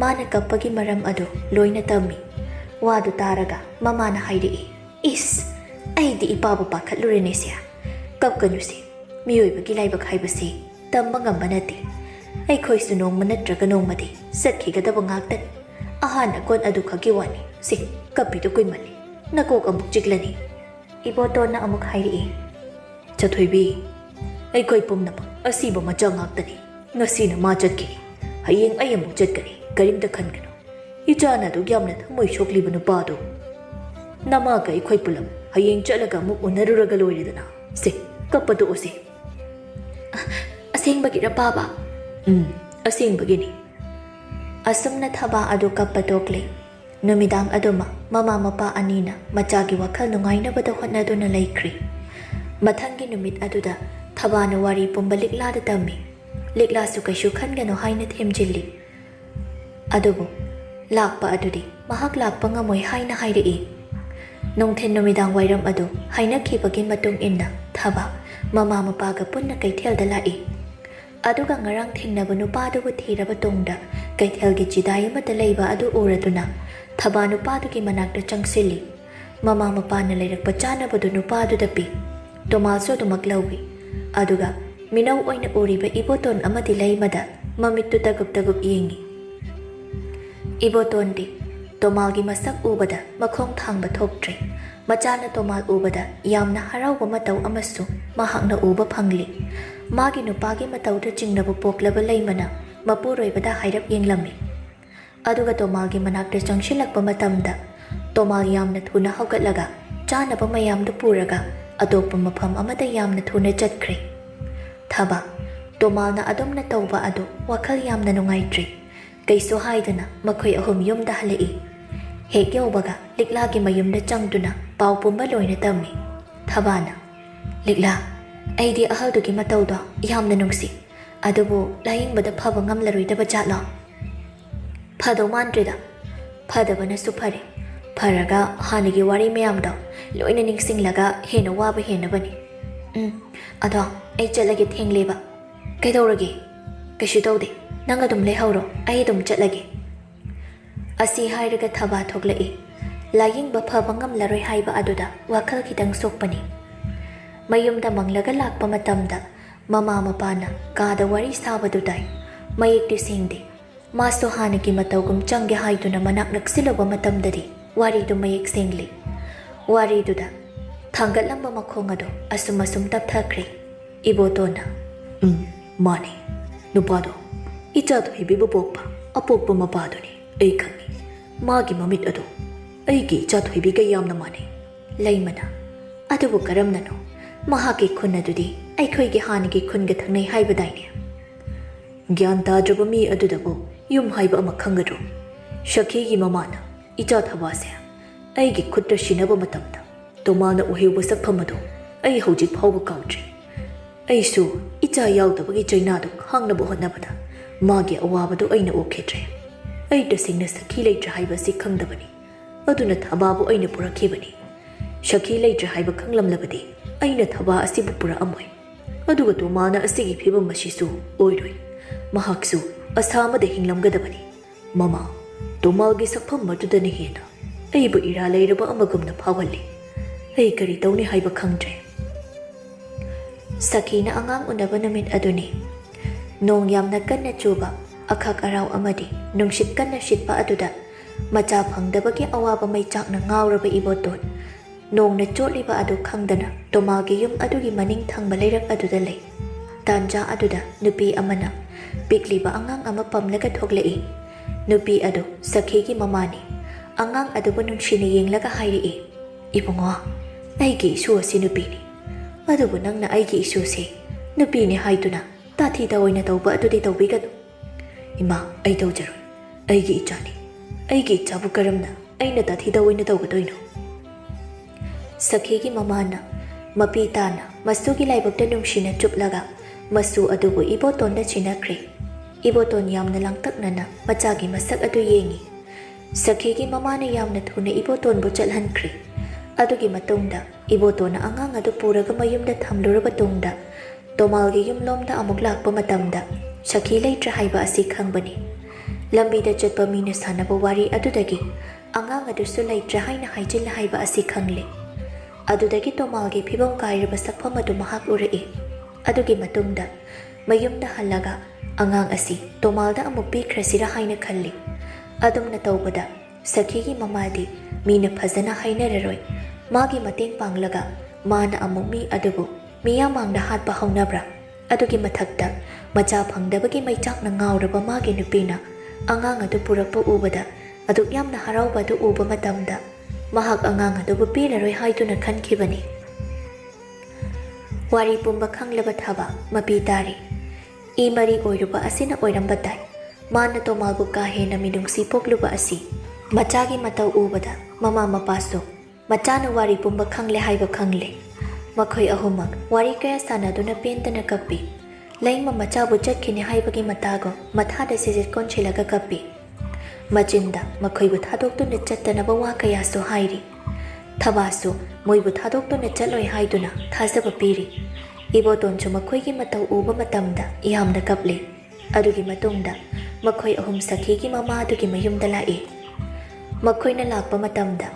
ꯃꯥꯅ ꯀꯞꯄꯒꯤ ꯃꯔꯝ ꯑꯗꯨ ꯂꯣꯏꯅ ꯇꯝꯃꯤ꯫ ꯋꯥꯗꯨ ꯇꯥꯔꯒ ꯃꯃꯥꯅ ꯍꯥꯏꯔꯛꯏ꯫ ꯏꯁ, ꯑꯩꯗꯤ ꯏꯄꯥꯕꯨ ꯄꯥꯈꯠꯂꯨꯔꯦꯅꯦꯁꯦ꯫ ꯀꯞꯀꯅꯨꯁꯦ, ꯃꯤꯑꯣꯏꯕꯒꯤ ꯂꯥꯏꯕꯛ ꯍꯥꯏꯕꯁꯤ ꯇꯝꯕ ꯉꯝꯕ ꯅꯠꯇꯦ꯫ ꯑꯩꯈꯣꯏꯁꯨ ꯅꯣꯡꯃ ꯅꯠꯇ꯭ꯔꯒ ꯅꯣꯡꯃꯗꯤ ꯆꯠꯈꯤꯒꯗꯕ ꯉꯥꯛꯇꯅꯤ꯫ ꯑꯍꯥꯟ ꯑꯀꯣꯟ ꯑꯗꯨ ꯈꯛꯀꯤ ꯋꯥꯅꯤ꯫ ꯁꯤ ꯀꯞꯄꯤꯗꯨ ꯀꯨꯏꯃꯜꯂꯤ, ꯅꯀꯣꯛ ꯑꯃꯨꯛ ꯆꯤꯛꯂꯅꯤ꯫ ꯏꯕꯣꯇꯣꯟꯅ ꯑꯃꯨꯛ ꯍꯥꯏꯔꯛꯏ꯫ ꯆꯊꯣꯏꯕꯤ, ꯑꯩꯈꯣꯏ ꯄꯨꯝꯅꯃꯛ ꯑꯁꯤꯕ ꯃꯆꯥ ꯉꯥꯛꯇꯅꯤ꯫ ꯉꯁꯤꯅ ꯃꯥ ꯆꯠꯈꯤꯅꯤ, ꯍꯌꯦꯡ ꯑꯩ ꯑꯃꯨꯛ ꯆꯠꯀꯅꯤ, ꯀꯔꯤꯝꯇ ꯈꯟꯒꯅꯨ꯫ ꯏꯆꯥꯅ ꯑꯗꯨꯛ ꯌꯥꯝꯅ ꯊꯃꯣꯏ ꯁꯣꯛꯂꯤꯕ ꯅꯨꯄꯥꯗꯣ ꯅꯃꯥꯒ ꯑꯩꯈꯣꯏ ꯄꯨꯂꯞ ꯍꯌꯦꯡ ꯆꯠꯂꯒ ꯑꯃꯨꯛ ꯎꯅꯔꯨꯔꯒ ꯂꯣꯏꯔꯦꯗꯅ꯫ ꯁꯤ ꯀꯞꯄ ꯇꯣꯛꯎꯁꯤ꯫ ꯑꯁꯦꯡꯕꯒꯤꯔ ꯄꯥꯕ? ꯑꯁꯦꯡꯕꯒꯤꯅꯤ꯫ ꯑꯁꯨꯝꯅ ꯊꯕꯥ ꯑꯗꯨ ꯀꯞꯄ ꯇꯣꯛꯂꯤ꯫ ꯅꯨꯃꯤꯗꯥꯡ ꯑꯗꯨꯃ ꯃꯃꯥ ꯃꯄꯥ ꯑꯅꯤꯅ ꯃꯆꯥꯒꯤ ꯋꯥꯈꯜ ꯅꯨꯡꯉꯥꯏꯅꯕꯗ ꯍꯣꯠꯅꯗꯨꯅ ꯂꯩꯈ꯭ꯔꯤ꯫ ꯃꯊꯪꯒꯤ ꯅꯨꯃꯤꯠ ꯑꯗꯨꯗ ꯊꯕꯥꯅ ꯋꯥꯔꯤ ꯄꯨꯝꯕ ꯂꯤꯛꯂꯥꯗ ꯇꯝꯃꯤ꯫ ꯂꯤꯛꯂꯥꯁꯨ ꯀꯩꯁꯨ ꯈꯟꯒꯅꯨ ꯍꯥꯏꯅ ꯊꯦꯝꯖꯤꯜꯂꯤ꯫ ꯑꯗꯨꯕꯨ ꯂꯥꯛꯄ ꯑꯗꯨꯗꯤ ꯃꯍꯥꯛ ꯂꯥꯛꯄ ꯉꯝꯃꯣꯏ ꯍꯥꯏꯅ ꯍꯥꯏꯔꯛꯏ꯫ ꯅꯨꯡꯊꯤꯟ ꯅꯨꯃꯤꯗꯥꯡ ꯋꯥꯏꯔꯝ ꯑꯗꯨ ꯍꯥꯏꯅꯈꯤꯕꯒꯤ ꯃꯇꯨꯡ ꯏꯟꯅ ꯊꯕꯥ ꯃꯃꯥ ꯃꯄꯥꯒ ꯄꯨꯟꯅ ꯀꯩꯊꯦꯜꯗ ꯂꯥꯛꯏ꯫ ꯑꯗꯨꯒ ꯉꯔꯥꯡ ꯊꯦꯡꯅꯕ ꯅꯨꯄꯥꯗꯨꯕꯨ ꯊꯤꯔꯕ ꯇꯨꯡꯗ ꯀꯩꯊꯦꯜꯒꯤ ꯆꯤꯗꯥꯏ ꯑꯃꯗ ꯂꯩꯕ ꯑꯗꯨ ꯎꯔꯗꯨꯅ ꯊꯕꯥ ꯅꯨꯄꯥꯗꯨꯒꯤ ꯃꯅꯥꯛꯇ ꯆꯪꯁꯤꯜꯂꯤ꯫ ꯃꯃꯥ ꯃꯄꯥꯅ ꯂꯩꯔꯛꯄ ꯆꯥꯅꯕꯗꯨ ꯅꯨꯄꯥꯗꯨꯗ ꯄꯤ꯫ ꯇꯣꯃꯥꯜꯁꯨ ꯑꯗꯨꯃꯛ ꯂꯧꯏ꯫ ꯑꯗꯨꯒ ꯃꯤꯅꯧ ꯑꯣꯏꯅ ꯎꯔꯤꯕ ꯏꯕꯣꯇꯣꯟ ꯑꯃꯗꯤ ꯂꯩꯃꯗ ꯃꯃꯤꯠꯇꯨ ꯇꯒꯨꯞ ꯇꯒꯨꯞ ꯌꯦꯡꯉꯤ꯫ ꯏꯕꯣꯇꯣꯟꯗꯤ ꯇꯣꯃꯥꯜꯒꯤ ꯃꯁꯛ ꯎꯕꯗ ꯃꯈꯣꯡ ꯊꯥꯡꯕ ꯊꯣꯛꯇ꯭ꯔꯦ꯫ ꯃꯆꯥꯅ ꯇꯣꯃꯥꯜ ꯎꯕꯗ ꯌꯥꯝꯅ ꯍꯔꯥꯎꯕ ꯃꯇꯧ ꯑꯃꯁꯨ ꯃꯍꯥꯛꯅ ꯎꯕ ꯐꯪꯂꯤ꯫ ꯃꯥꯒꯤ ꯅꯨꯄꯥꯒꯤ ꯃꯇꯧꯗ ꯆꯤꯡꯅꯕ ꯄꯣꯛꯂꯕ ꯂꯩꯃꯅ ꯃꯄꯨꯔꯣꯏꯕꯗ ꯍꯥꯏꯔꯞ ꯌꯦꯡꯂꯝꯃꯤ꯫ ꯑꯗꯨꯒ ꯇꯣꯃꯥꯜꯒꯤ ꯃꯅꯥꯛꯇ ꯆꯪꯁꯤꯜꯂꯛꯄ ꯃꯇꯝꯗ ꯇꯣꯃꯥꯜ ꯌꯥꯝꯅ ꯊꯨꯅ ꯍꯧꯒꯠꯂꯒ ꯆꯥꯅꯕ ꯃꯌꯥꯝꯗꯨ ꯄꯨꯔꯒ ꯑꯇꯣꯞꯄ ꯃꯐꯝ ꯑꯃꯗ ꯌꯥꯝꯅ ꯊꯨꯅ ꯆꯠꯈ꯭ꯔꯦ꯫ ꯊꯕꯥ ꯇꯣꯃꯥꯜꯅ ꯑꯗꯨꯝꯅ ꯇꯧꯕ ꯑꯗꯨ ꯋꯥꯈꯜ ꯌꯥꯝꯅ ꯅꯨꯡꯉꯥꯏꯇ꯭ꯔꯤ꯫ ꯀꯩꯁꯨ ꯍꯥꯏꯗꯅ ꯃꯈꯣꯏ ꯑꯍꯨꯝ ꯌꯨꯝꯗ ꯍꯜꯂꯛꯏ꯫ ꯍꯦꯛ ꯌꯧꯕꯒ ꯂꯤꯛꯂꯥꯒꯤ ꯃꯌꯨꯝꯗ ꯆꯪꯗꯨꯅ ꯄꯥꯎ ꯄꯨꯝꯕ ꯂꯣꯏꯅ ꯇꯝꯃꯤ꯫ ꯊꯕꯥꯅ, ꯂꯤꯛꯂꯥ, ꯑꯩꯗꯤ ꯑꯍꯜꯗꯨꯒꯤ ꯃꯇꯧꯗꯣ ꯌꯥꯝꯅ ꯅꯨꯡꯁꯤ, ꯑꯗꯨꯕꯨ ꯂꯥꯌꯦꯡꯕꯗ ꯐꯕ ꯉꯝꯂꯔꯣꯏꯗꯕ ꯖꯥꯠꯂꯣ? ꯐꯗꯧ ꯃꯥꯟꯗ꯭ꯔꯦꯗ꯫ ꯐꯗꯕꯅꯁꯨ ꯐꯔꯦ꯫ ꯐꯔꯒ ꯍꯥꯟꯅꯒꯤ ꯋꯥꯔꯤ ꯃꯌꯥꯝꯗꯣ ꯂꯣꯏꯅ ꯅꯤꯡꯁꯤꯡꯂꯒ ꯍꯦꯟꯅ ꯋꯥꯕ ꯍꯦꯟꯅꯕꯅꯤ꯫ ꯑꯗꯣ ꯑꯩ ꯆꯠꯂꯒꯦ, ꯊꯦꯡꯂꯦꯕ꯫ ꯀꯩꯗꯧꯔꯒꯦ? ꯀꯩꯁꯨ ꯇꯧꯗꯦ, ꯅꯪ ꯑꯗꯨꯝ ꯂꯩꯍꯧꯔꯣ, ꯑꯩ ꯑꯗꯨꯝ ꯆꯠꯂꯒꯦ꯫ ꯑꯁꯤ ꯍꯥꯏꯔꯒ ꯊꯕꯥ ꯊꯣꯛꯂꯛꯏ ꯂꯥꯌꯦꯡꯕ ꯐꯕ ꯉꯝꯂꯔꯣꯏ ꯍꯥꯏꯕ ꯑꯗꯨꯗ ꯋꯥꯈꯜ ꯈꯤꯇꯪ ꯁꯣꯛꯄꯅꯤ ꯃꯌꯨꯝꯗ ꯃꯪꯂꯒ ꯂꯥꯛꯄ ꯃꯇꯝꯗ ꯃꯃꯥ ꯃꯄꯥꯅ ꯀꯥꯗ ꯋꯥꯔꯤ ꯁꯥꯕꯗꯨ ꯇꯥꯏ ꯃꯌꯦꯛꯇꯤ ꯁꯦꯡꯗꯦ ꯃꯥꯁꯨ ꯍꯥꯟꯅꯒꯤ ꯃꯇꯧꯒꯨꯝ ꯆꯪꯒꯦ ꯍꯥꯏꯗꯨꯅ ꯃꯅꯥꯛ ꯅꯛꯁꯤꯜꯂꯨꯕ ꯃꯇꯝꯗꯗꯤ ꯋꯥꯔꯤꯗꯨ ꯃꯌꯦꯛ ꯁꯦꯡꯂꯤ ꯋꯥꯔꯤꯗꯨꯗ ꯊꯥꯡꯒꯠꯂꯝꯕ ꯃꯈꯣꯡ ꯑꯗꯨ ꯑꯁꯨꯝ ꯇꯞꯊꯈ꯭ꯔꯦ ꯏꯕꯣꯇꯣꯟꯅ ꯃꯥꯅꯤ ꯅꯨꯄꯥꯗꯣ ꯏꯆꯥ ꯊꯣꯏꯕꯤꯕꯨ ꯄꯣꯛꯄ ꯑꯄꯣꯛꯄ ꯃꯄꯥꯗꯨꯅꯤ ꯑꯩ ꯈꯪꯉꯤ ꯃꯥꯒꯤ ꯃꯃꯤꯠ ꯑꯗꯨ ꯑꯩꯒꯤ ꯏꯆꯥ ꯊꯣꯏꯕꯤꯒ ꯌꯥꯝꯅ ꯃꯥꯟꯅꯩ ꯂꯩꯃꯅ ꯑꯗꯨꯕꯨ ꯀꯔꯝꯅꯅꯣ ꯃꯍꯥꯛꯀꯤ ꯈꯨꯟ ꯑꯗꯨꯗꯤ ꯑꯩꯈꯣꯏꯒꯤ ꯍꯥꯟꯅꯒꯤ ꯈꯨꯟꯒ ꯊꯪꯅꯩ ꯍꯥꯏꯕꯗꯥꯏꯅꯦ ꯒ꯭ꯌꯥꯟ ꯇꯥꯗ꯭ꯔꯕ ꯃꯤ ꯑꯗꯨꯗꯕꯨ ꯌꯨꯝ ꯍꯥꯏꯕ ꯑꯃ ꯈꯪꯒꯗ꯭ꯔꯣ ꯁꯈꯤꯒꯤ ꯃꯃꯥꯅ ꯏꯆꯥ ꯊꯕꯥꯁꯦ ꯑꯩꯒꯤ ꯈꯨꯠꯇ ꯁꯤꯟꯅꯕ ꯃꯇꯝꯗ ꯇꯣꯃꯥꯜꯅ ꯎꯍꯩꯕ ꯁꯛꯐꯝ ꯑꯗꯨ ꯑꯩ ꯍꯧꯖꯤꯛ ꯐꯥꯎꯕ ꯀꯥꯎꯗ꯭ꯔꯤ ꯑꯩꯁꯨ ꯏꯆꯥ ꯌꯥꯎꯗꯕꯒꯤ ꯆꯩꯅꯥꯗꯨ ꯈꯥꯡꯅꯕ ꯍꯣꯠꯅꯕꯗ ꯃꯥꯒꯤ ꯑꯋꯥꯕꯗꯨ ꯑꯩꯅ ꯑꯣꯛꯈꯤꯗ꯭ꯔꯦ ꯑꯩ ꯇꯁꯦꯡꯅ ꯁꯈꯤ ꯂꯩꯇ꯭ꯔꯦ ꯍꯥꯏꯕ ꯑꯁꯤ ꯈꯪꯗꯕꯅꯤ ꯑꯗꯨꯅ ꯊꯕꯥꯕꯨ ꯑꯩꯅ ꯄꯨꯔꯛꯈꯤꯕꯅꯤ ꯁꯈꯤ ꯂꯩꯇ꯭ꯔꯦ ꯍꯥꯏꯕ ꯈꯪꯂꯝꯂꯕꯗꯤ ꯑꯩꯅ ꯊꯕꯥ ꯑꯁꯤꯕꯨ ꯄꯨꯔꯛꯑꯝꯃꯣꯏ ꯑꯗꯨꯒ ꯇꯣꯃꯥꯅ ꯑꯁꯤꯒꯤ ꯐꯤꯕꯝ ꯑꯁꯤꯁꯨ ꯑꯣꯏꯔꯣꯏ ꯃꯍꯥꯛꯁꯨ ꯑꯁꯥ ꯑꯃꯗ ꯍꯤꯡꯂꯝꯒꯗꯕꯅꯤ ꯃꯃꯥ ꯇꯣꯃꯥꯜꯒꯤ ꯁꯛꯐꯝ ꯑꯗꯨꯗꯅ ꯍꯦꯟꯅ ꯑꯩꯕꯨ ꯏꯔꯥ ꯂꯩꯔꯕ ꯑꯃꯒꯨꯝꯅ ꯐꯥꯎꯍꯜꯂꯤ ꯑꯩ ꯀꯔꯤ ꯇꯧꯅꯤ ꯍꯥꯏꯕ ꯈꯪꯗ꯭ꯔꯦ ꯁꯈꯤꯅ ꯑꯉꯥꯡ ꯎꯅꯕ ꯅꯨꯃꯤꯠ ꯑꯗꯨꯅꯤ ꯅꯣꯡ ꯌꯥꯝꯅ ꯀꯟꯅ ꯆꯨꯕ ꯑꯈꯛ ꯑꯔꯥꯎ ꯑꯃꯗꯤ ꯅꯨꯡꯁꯤꯠ ꯀꯟꯅ ꯁꯤꯠꯄ ꯑꯗꯨꯗ ꯃꯆꯥ ꯐꯪꯗꯕꯒꯤ ꯑꯋꯥꯕ ꯃꯩꯆꯥꯛꯅ ꯉꯥꯎꯔꯕ ꯏꯕꯣꯇꯣꯟ ꯅꯣꯡꯅ ꯆꯣꯠꯂꯤꯕ ꯑꯗꯨ ꯈꯪꯗꯅ ꯇꯣꯃꯥꯜꯒꯤ ꯌꯨꯝ ꯑꯗꯨꯒꯤ ꯃꯅꯤꯡ ꯊꯪꯕ ꯂꯩꯔꯛ ꯑꯗꯨꯗ ꯂꯩ ꯇꯥꯟꯖꯥ ꯑꯗꯨꯗ ꯅꯨꯄꯤ ꯑꯃꯅ ꯄꯤꯛꯂꯤꯕ ꯑꯉꯥꯡ ꯑꯃ ꯄꯝꯂꯒ ꯊꯣꯛꯂꯛꯏ ꯅꯨꯄꯤ ꯑꯗꯨ ꯁꯈꯤꯒꯤ ꯃꯃꯥꯅꯤ ꯑꯉꯥꯡ ꯑꯗꯨꯕꯨ ꯅꯨꯡꯁꯤꯅ ꯌꯦꯡꯂꯒ ꯍꯥꯏꯔꯛꯏ ꯏꯕꯨꯡꯉꯣ ꯑꯩꯒꯤ ꯏꯁꯨ ꯑꯁꯤ ꯅꯨꯄꯤꯅꯤ ꯑꯗꯨꯕꯨ ꯅꯪꯅ ꯑꯩꯒꯤ ꯏꯁꯨꯁꯦ ꯅꯨꯄꯤꯅꯤ ꯍꯥꯏꯗꯨꯅ ꯇꯥꯊꯤ ꯇꯑꯣꯏꯅ ꯇꯧꯕ ꯑꯗꯨꯗꯤ ꯇꯧꯕꯤꯒꯅꯨ ꯏꯃꯥ ꯑꯩ ꯇꯧꯖꯔꯣꯏ ꯑꯩꯒꯤ ꯏꯆꯥꯅꯤ ꯑꯩꯒꯤ ꯏꯆꯥꯕꯨ ꯀꯔꯝꯅ ꯑꯩꯅ ꯇꯥꯊꯤ ꯇꯑꯣꯏꯅ ꯇꯧꯒꯗꯣꯏꯅꯣ ꯁꯈꯤꯒꯤ ꯃꯃꯥꯅ ꯃꯄꯤ ꯇꯥꯅ ꯃꯁꯨꯒꯤ ꯂꯥꯏꯕꯛꯇ ꯅꯨꯡꯁꯤꯅ ꯆꯨꯞꯂꯒ ꯃꯁꯨ ꯑꯗꯨꯕꯨ ꯏꯕꯣꯇꯣꯟꯗ ꯁꯤꯟꯅꯈ꯭ꯔꯦ ꯏꯕꯣꯇꯣꯟ ꯌꯥꯝꯅ ꯂꯥꯡꯇꯛꯅꯅ ꯃꯆꯥꯒꯤ ꯃꯁꯛ ꯑꯗꯨ ꯌꯦꯡꯉꯤ ꯁꯈꯤꯒꯤ ꯃꯃꯥꯅ ꯌꯥꯝꯅ ꯊꯨꯅ ꯏꯕꯣꯇꯣꯟꯕꯨ ꯆꯠꯍꯟꯈ꯭ꯔꯦ ꯑꯗꯨꯒꯤ ꯃꯇꯨꯡꯗ ꯏꯕꯣꯇꯣꯟꯅ ꯑꯉꯥꯡ ꯑꯗꯨ ꯄꯨꯔꯒ ꯃꯌꯨꯝꯗ ꯊꯝꯂꯨꯔꯕ ꯇꯨꯡꯗ ꯇꯣꯃꯥꯜꯒꯤ ꯌꯨꯝꯂꯣꯝꯗ ꯑꯃꯨꯛ ꯂꯥꯛꯄ ꯃꯇꯝꯗ ꯁꯈꯤ ꯂꯩꯇ꯭ꯔꯦ ꯍꯥꯏꯕ ꯑꯁꯤ ꯈꯪꯕꯅꯤ ꯂꯝꯕꯤꯗ ꯆꯠꯄ ꯃꯤꯅ ꯁꯥꯟꯅꯕ ꯋꯥꯔꯤ ꯑꯗꯨꯗꯒꯤ ꯑꯉꯥꯡ ꯑꯗꯨꯁꯨ ꯂꯩꯇ꯭ꯔꯦ ꯍꯥꯏꯅ ꯍꯥꯏꯖꯤꯜꯂꯦ ꯍꯥꯏꯕ ꯑꯁꯤ ꯈꯪꯂꯦ ꯑꯗꯨꯗꯒꯤ ꯇꯣꯃꯥꯜꯒꯤ ꯐꯤꯕꯝ ꯀꯥꯏꯔꯕ ꯁꯛꯐꯝ ꯑꯗꯨ ꯃꯍꯥꯛ ꯎꯔꯛꯏ ꯑꯗꯨꯒꯤ ꯃꯇꯨꯡꯗ ꯃꯌꯨꯝꯗ ꯍꯜꯂꯒ ꯑꯉꯥꯡ ꯑꯁꯤ ꯇꯣꯃꯥꯜꯗ ꯑꯃꯨꯛ ꯄꯤꯈ꯭ꯔꯁꯤꯔꯥ ꯍꯥꯏꯅ ꯈꯜꯂꯤ ꯑꯗꯨꯝꯅ ꯇꯧꯕꯗ ꯁꯈꯤꯒꯤ ꯃꯃꯥꯗꯤ ꯃꯤꯅ ꯐꯖꯅ ꯍꯥꯏꯅꯔꯔꯣꯏ ꯃꯥꯒꯤ ꯃꯇꯦꯡ ꯄꯥꯡꯂꯒ ꯃꯥꯅ ꯑꯃꯨꯛ ꯃꯤ ꯑꯗꯨꯕు ꯃꯤꯌꯥꯝꯃꯥꯡꯗ ꯍꯥꯠꯄ ꯍꯧꯅꯕ꯭ꯔꯥ ꯑꯗꯨꯒꯤ ꯃꯊꯛꯇ ꯃꯆꯥ ꯐꯪꯗꯕꯒꯤ ꯃꯩꯆꯥꯛꯅ ꯉꯥꯎꯔꯕ ꯃꯥꯒꯤ ꯅꯨꯄꯤꯅ ꯑꯉꯥꯡ ꯑꯗꯨ ꯄꯨꯔꯛꯄ ꯎꯕꯗ ꯑꯗꯨꯛ ꯌꯥꯝꯅ ꯍꯔꯥꯎꯕ ꯑꯗꯨ ꯎꯕ ꯃꯇꯝꯗ ꯃꯍꯥꯛ ꯑꯉꯥꯡ ꯑꯗꯨꯕꯨ ꯄꯤꯔꯔꯣꯏ ꯍꯥꯏꯗꯨꯅ ꯈꯟꯈꯤꯕꯅꯤ ꯋꯥꯔꯤ ꯄꯨꯝꯕ ꯈꯪꯂꯕ ꯊꯕ ꯃꯄꯤ ꯇꯥꯔꯤ ꯏ ꯃꯔꯤ ꯑꯣꯏꯔꯨꯕ ꯑꯁꯤꯅ ꯑꯣꯏꯔꯝꯕ ꯇꯥꯏ ꯃꯥꯅ ꯇꯣꯃꯥꯜꯕꯨ ꯀꯥ ꯍꯦꯟꯅ ꯃꯤꯅꯨꯡꯁꯤ ꯄꯣꯛꯂꯨꯕ ꯑꯁꯤ ꯃꯆꯥꯒꯤ ꯃꯇꯧ ꯎꯕꯗ ꯃꯃꯥ ꯃꯄꯥꯁꯨ ꯃꯆꯥꯅ ꯋꯥꯔꯤ ꯄꯨꯝꯕ ꯈꯪꯂꯦ ꯍꯥꯏꯕ ꯈꯪꯂꯦ ꯃꯈꯣꯏ ꯑꯍꯨꯝꯃꯛ ꯋꯥꯔꯤ ꯀꯌꯥ ꯁꯥꯟꯅꯗꯨꯅ ꯄꯦꯟꯗꯅ ꯀꯞꯄꯤ ꯂꯩꯃ ꯃꯆꯥꯕꯨ ꯆꯠꯈꯤꯅꯤ ꯍꯥꯏꯕꯒꯤ ꯃꯇꯥꯒꯨꯝ ꯃꯊꯥꯗ ꯁꯤꯖꯤꯠ ꯀꯣꯟꯁꯤꯜꯂꯒ ꯀꯞꯄꯤ ꯃꯆꯤꯟꯗ ꯃꯈꯣꯏꯕꯨ ꯊꯥꯗꯣꯛꯇꯨꯅ ꯆꯠꯇꯅꯕ ꯋꯥ ꯀꯌꯥꯁꯨ ꯍꯥꯏꯔꯤ ꯊꯕꯥꯁꯨ ꯃꯣꯏꯕꯨ ꯊꯥꯗꯣꯛꯇꯨꯅ ꯆꯠꯂꯣꯏ ꯍꯥꯏꯗꯨꯅ ꯊꯥꯖꯕ ꯄꯤꯔꯤ ꯏꯕꯣꯇꯣꯟꯁꯨ ꯃꯈꯣꯏꯒꯤ ꯃꯇꯧ ꯎꯕ ꯃꯇꯝꯗ ꯌꯥꯝꯅ ꯀꯞꯂꯤ ꯑꯗꯨꯒꯤ ꯃꯇꯨꯡꯗ ꯃꯈꯣꯏ ꯑꯍꯨꯝ ꯁꯈꯤꯒꯤ ꯃꯃꯥ ꯑꯗꯨꯒꯤ ꯃꯌꯨꯝꯗ ꯂꯥꯛꯏ ꯃꯈꯣꯏꯅ ꯂꯥꯛꯄ ꯃꯇꯝꯗ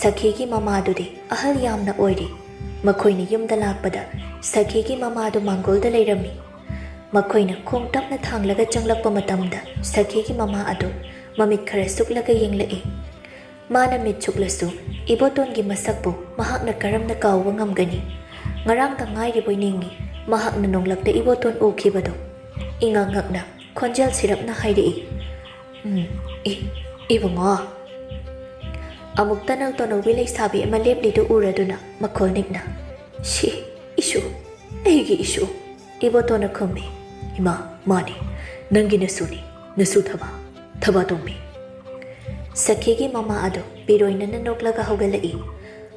ꯁꯈꯤꯒꯤ ꯃꯃꯥꯗꯨꯗꯤ ꯑꯍꯜ ꯌꯥꯝꯅ ꯑꯣꯏꯔꯤ ꯃꯈꯣꯏꯅ ꯌꯨꯝꯗ ꯂꯥꯛꯄꯗ ꯁꯈꯤꯒꯤ ꯃꯃꯥꯗꯨ ꯃꯥꯡꯒꯣꯜꯗ ꯂꯩꯔꯝꯃꯤ ꯃꯈꯣꯏꯅ ꯈꯣꯡ ꯇꯞꯅ ꯊꯥꯡꯂꯒ ꯆꯪꯂꯛꯄ ꯃꯇꯝꯗ ꯁꯈꯤꯒꯤ ꯃꯃꯥ ꯑꯗꯨ ꯃꯃꯤꯠ ꯈꯔ ꯁꯨꯛꯂꯒ ꯌꯦꯡꯂꯛꯏ ꯃꯥꯅ ꯃꯤꯠ ꯁꯨꯛꯂꯁꯨ ꯏꯕꯣꯇꯣꯟꯒꯤ ꯃꯁꯛꯄꯨ ꯃꯍꯥꯛꯅ ꯀꯔꯝꯅ ꯀꯥꯎꯕ ꯉꯝꯒꯅꯤ ꯉꯔꯥꯡꯇ ꯉꯥꯏꯔꯤꯕꯣꯏ ꯅꯤꯡꯉꯤ ꯃꯍꯥꯛꯅ ꯅꯣꯡꯂꯛꯇ ꯏꯕꯣꯇꯣꯟ ꯎꯈꯤꯕꯗꯣ ꯏꯉꯛ ꯉꯛꯅ ꯈꯣꯟꯖꯦꯜ ꯁꯤꯔꯞꯅ ꯍꯥꯏꯔꯛꯏ ꯏꯕꯨꯡꯉꯣ ꯑꯃꯨꯛ ꯇꯅꯧ ꯇꯅꯧꯕꯤ ꯂꯩꯁꯥꯕꯤ ꯑꯃ ꯂꯦꯞꯂꯤꯗꯨ ꯎꯔꯗꯨꯅ ꯃꯈꯣꯜ ꯅꯤꯛꯅ ꯁꯤ ꯏꯁꯨ ꯑꯩꯒꯤ ꯏꯁꯨ ꯏꯕꯣꯇꯣꯟꯅ ꯈꯨꯝꯃꯤ ꯏꯃꯥ ꯃꯥꯅꯤ ꯅꯪꯒꯤ ꯅꯁꯨꯅꯤ ꯅꯁꯨ ꯊꯕꯥ ꯇꯣꯝꯕꯤ ꯁꯈꯤꯒꯤ ꯃꯃꯥ ꯑꯗꯨ ꯄꯤꯔꯣꯏꯅꯅ ꯅꯣꯛꯂꯒ ꯍꯧꯒꯠꯂꯛꯏ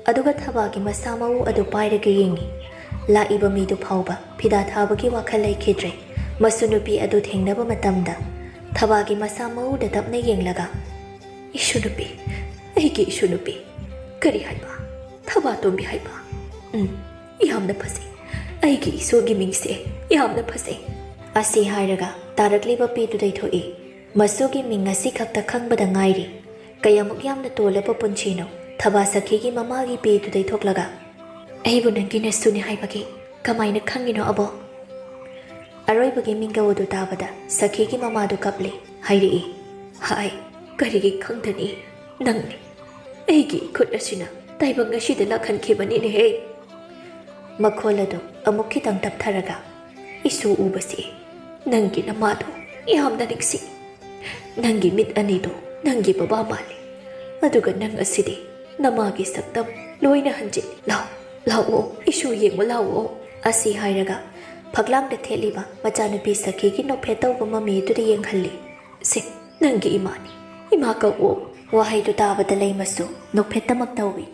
ꯑꯗꯨꯒ ꯊꯕꯥꯒꯤ ꯃꯁꯥ ꯃꯎ ꯑꯗꯨ ꯄꯥꯏꯔꯒ ꯌꯦꯡꯉꯤ ꯂꯥꯛꯏꯕ ꯃꯤꯗꯨ ꯐꯥꯎꯕ ꯐꯤꯗꯥ ꯊꯥꯕꯒꯤ ꯋꯥꯈꯜ ꯂꯩꯈꯤꯗ꯭ꯔꯦ ꯃꯁꯨ ꯅꯨꯄꯤ ꯑꯗꯨ ꯊꯦꯡꯅꯕ ꯃꯇꯝꯗ ꯊꯕꯥꯒꯤ ꯃꯁꯥ ꯃꯎꯗ ꯇꯞꯅ ꯌꯦꯡꯂꯒ ꯏꯁꯨ ꯅꯨꯄꯤ ꯑꯩꯒꯤ ꯏꯁꯨ ꯅꯨꯄꯤ ꯀꯔꯤ ꯍꯥꯏꯕ ꯊꯕꯥ ꯇꯣꯝꯕꯤ ꯍꯥꯏꯕ ꯌꯥꯝꯅ ꯐꯖꯩ ꯑꯩꯒꯤ ꯏꯁꯨꯒꯤ ꯃꯤꯡꯁꯦ ꯌꯥꯝꯅ ꯐꯖꯩ ꯑꯁꯤ ꯍꯥꯏꯔꯒ ꯇꯥꯔꯛꯂꯤꯕ ꯄꯤꯗꯨꯗꯩ ꯊꯣꯛꯏ Masugi ming ngasi khakta khangbada ngairi. Kayamuk yamna tolaba punchino. Thaba sakhigi mamagi pe tudai thoklaga. Aibu nangi na suni haibagi. Kamaina khangino abo. Aroibagi minga wodu tabada. Sakhigi mamadu kapli. Hairi. Hai. Karigi khangdani. Nangni. Aigi khut asina. Taibang ngasi dala khan khibani ne he. Makholado amuk kitang taptharaga. Isu ubasi. Nangi namado. Yamna niksi. Nangi mit anido. Nangi baba mali. Aduga nang asidi. Namagi saktam. Loina hanjit. Lao. Isu yengwa lao. Asi hairaga. Paglang da theliba. Machanupi sakhigi no phetau mami tu yeng halli. Sing. Nangi imani. Ima ka wo. Wahai tu tabada lay masu. No phetamak tawi.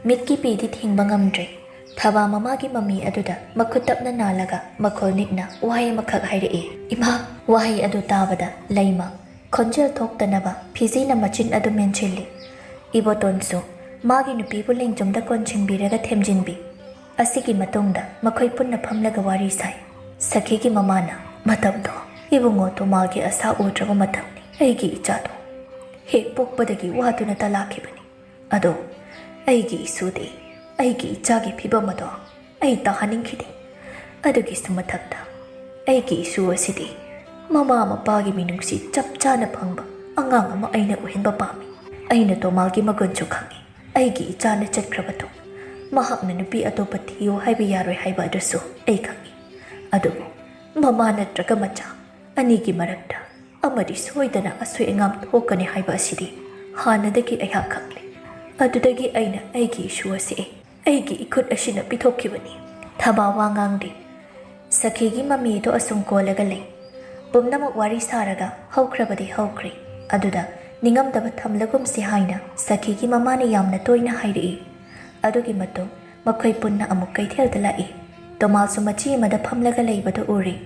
Mitki pidi thingba ngamdre. Thaba mamagi mami aduda makutapna nalaga makhol nikna wahai makhak haire. Ima wahai adu tabada layma. Khonjel thoktanaba phizina machin adu menchilli. Ibotonsu magi nupi bu lengjomda konchingbiraga themjinbi. Asigi matungda makhoi punna phamlaga wari sai. Sakhigi mamana matamdo ibungo to magi asa udraba matamni. Aigi ichado. He pokpadagi waduna talakhibani. Ado aigi isudi. Aigi ichagi phibamado. Ai tahaningkhidi. Adugi sumathakta. Aigi isu asidi. Mama mapagi minungsi chap chana phangba. Angang ama aina uhinba pami. Aina to malgi magunchu khangi. Aigi ichana chatkrabatu. Mahakna nupi atopa thiyo haiba yaroi haiba adusu. Ai khangi. Adubu. Mama natraga macha. Anigi marakta. Amadi soidana asoi engam thokani haiba asidi. Hanadagi aiha khangli. Adudagi aina aigi isu asi. Aigi ikut asina pithokibani. Thaba wangangdi. Sakhigi mami to asung kolaga lay. Pumnamak wari saraga haukrabadi haukri. Aduda ningamdaba thamlagum si haina sakhigi mamani yamna toina hairi. Adugi matung makhoi punna amuk kaithel lai. Tomal sumachi mada phamlaga laybada uri.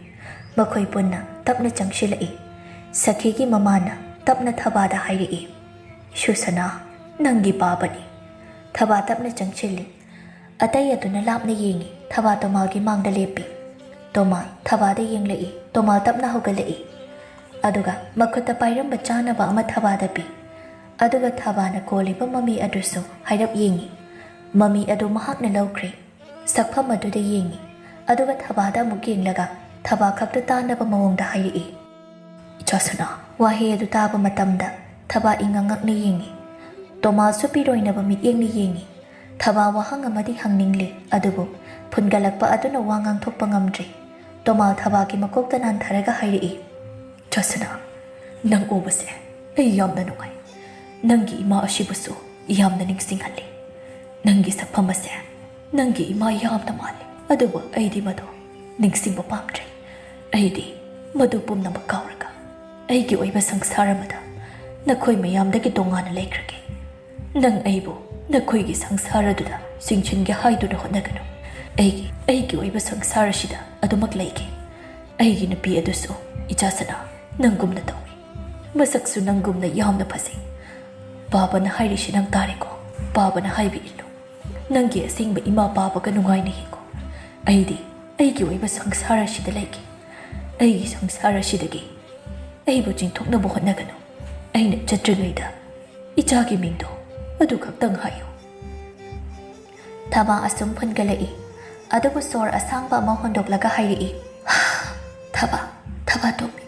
Makhoi punna tapna changshilai. Sakhigi mamana tapna thabada hairi. Shusana nangi babani. Thaba tapna changshili. Atay aduna lapna yengi. Thaba tomalgi mangda lepi. Tomal thabada yenglai. Tomal tapna hogalai. Aduga makuta pairam bachana ba ama thabada pi. Aduga thabana koliba mami adusu hairap yengi. Mami adu mahak na laukri. Sakpham aduda yengi. Aduga thabada muging laga. Thaba khakta tana ba mawongda hairi. Ichasana wahi adu taba matamda. Thaba ingangak ni yengi. Tomal supiroina ba mit yengi yengi. Thaba wahang amadi hangningli. Adubu pungalakpa aduna wangang thokpa ngamdri. Tomal thaba ki makokta nan tharaga hairi. Chasana nang ubase ay yamna nungai. Nangi ima ashibusu yamna ningsinghalli. Nangi sakpamase nangi ima yamna mali. Adubu aidi mado ningsingba pamdri. Aidi madu pumna makauraga. Aigi oiba sangsara mada nakhoi mayamdagi tongana lekrage. Nang aibu nakhoi gi sangsara duda singchinge haiduna honaganu. Aigi oiba sangsara shida adumak leike. Aigi napi adusu ichasana nangumna tawi. Masaksu nangumna yamna phasi. Baba na hairishi nang tariko. Baba na haibi illu. Nangi asingba ima baba ka nungai na hiko. Aigi oiba sangsara shida leike. Aigi sangsara shidagi. Aibu jingthokna buhot nagano. Aina chatrangayda. Ichagi mingdo. Adu kaktang hayo. Thaba asum phangalai. Adubu sor asangba ama hondoklaga hairi. Thaba tomi.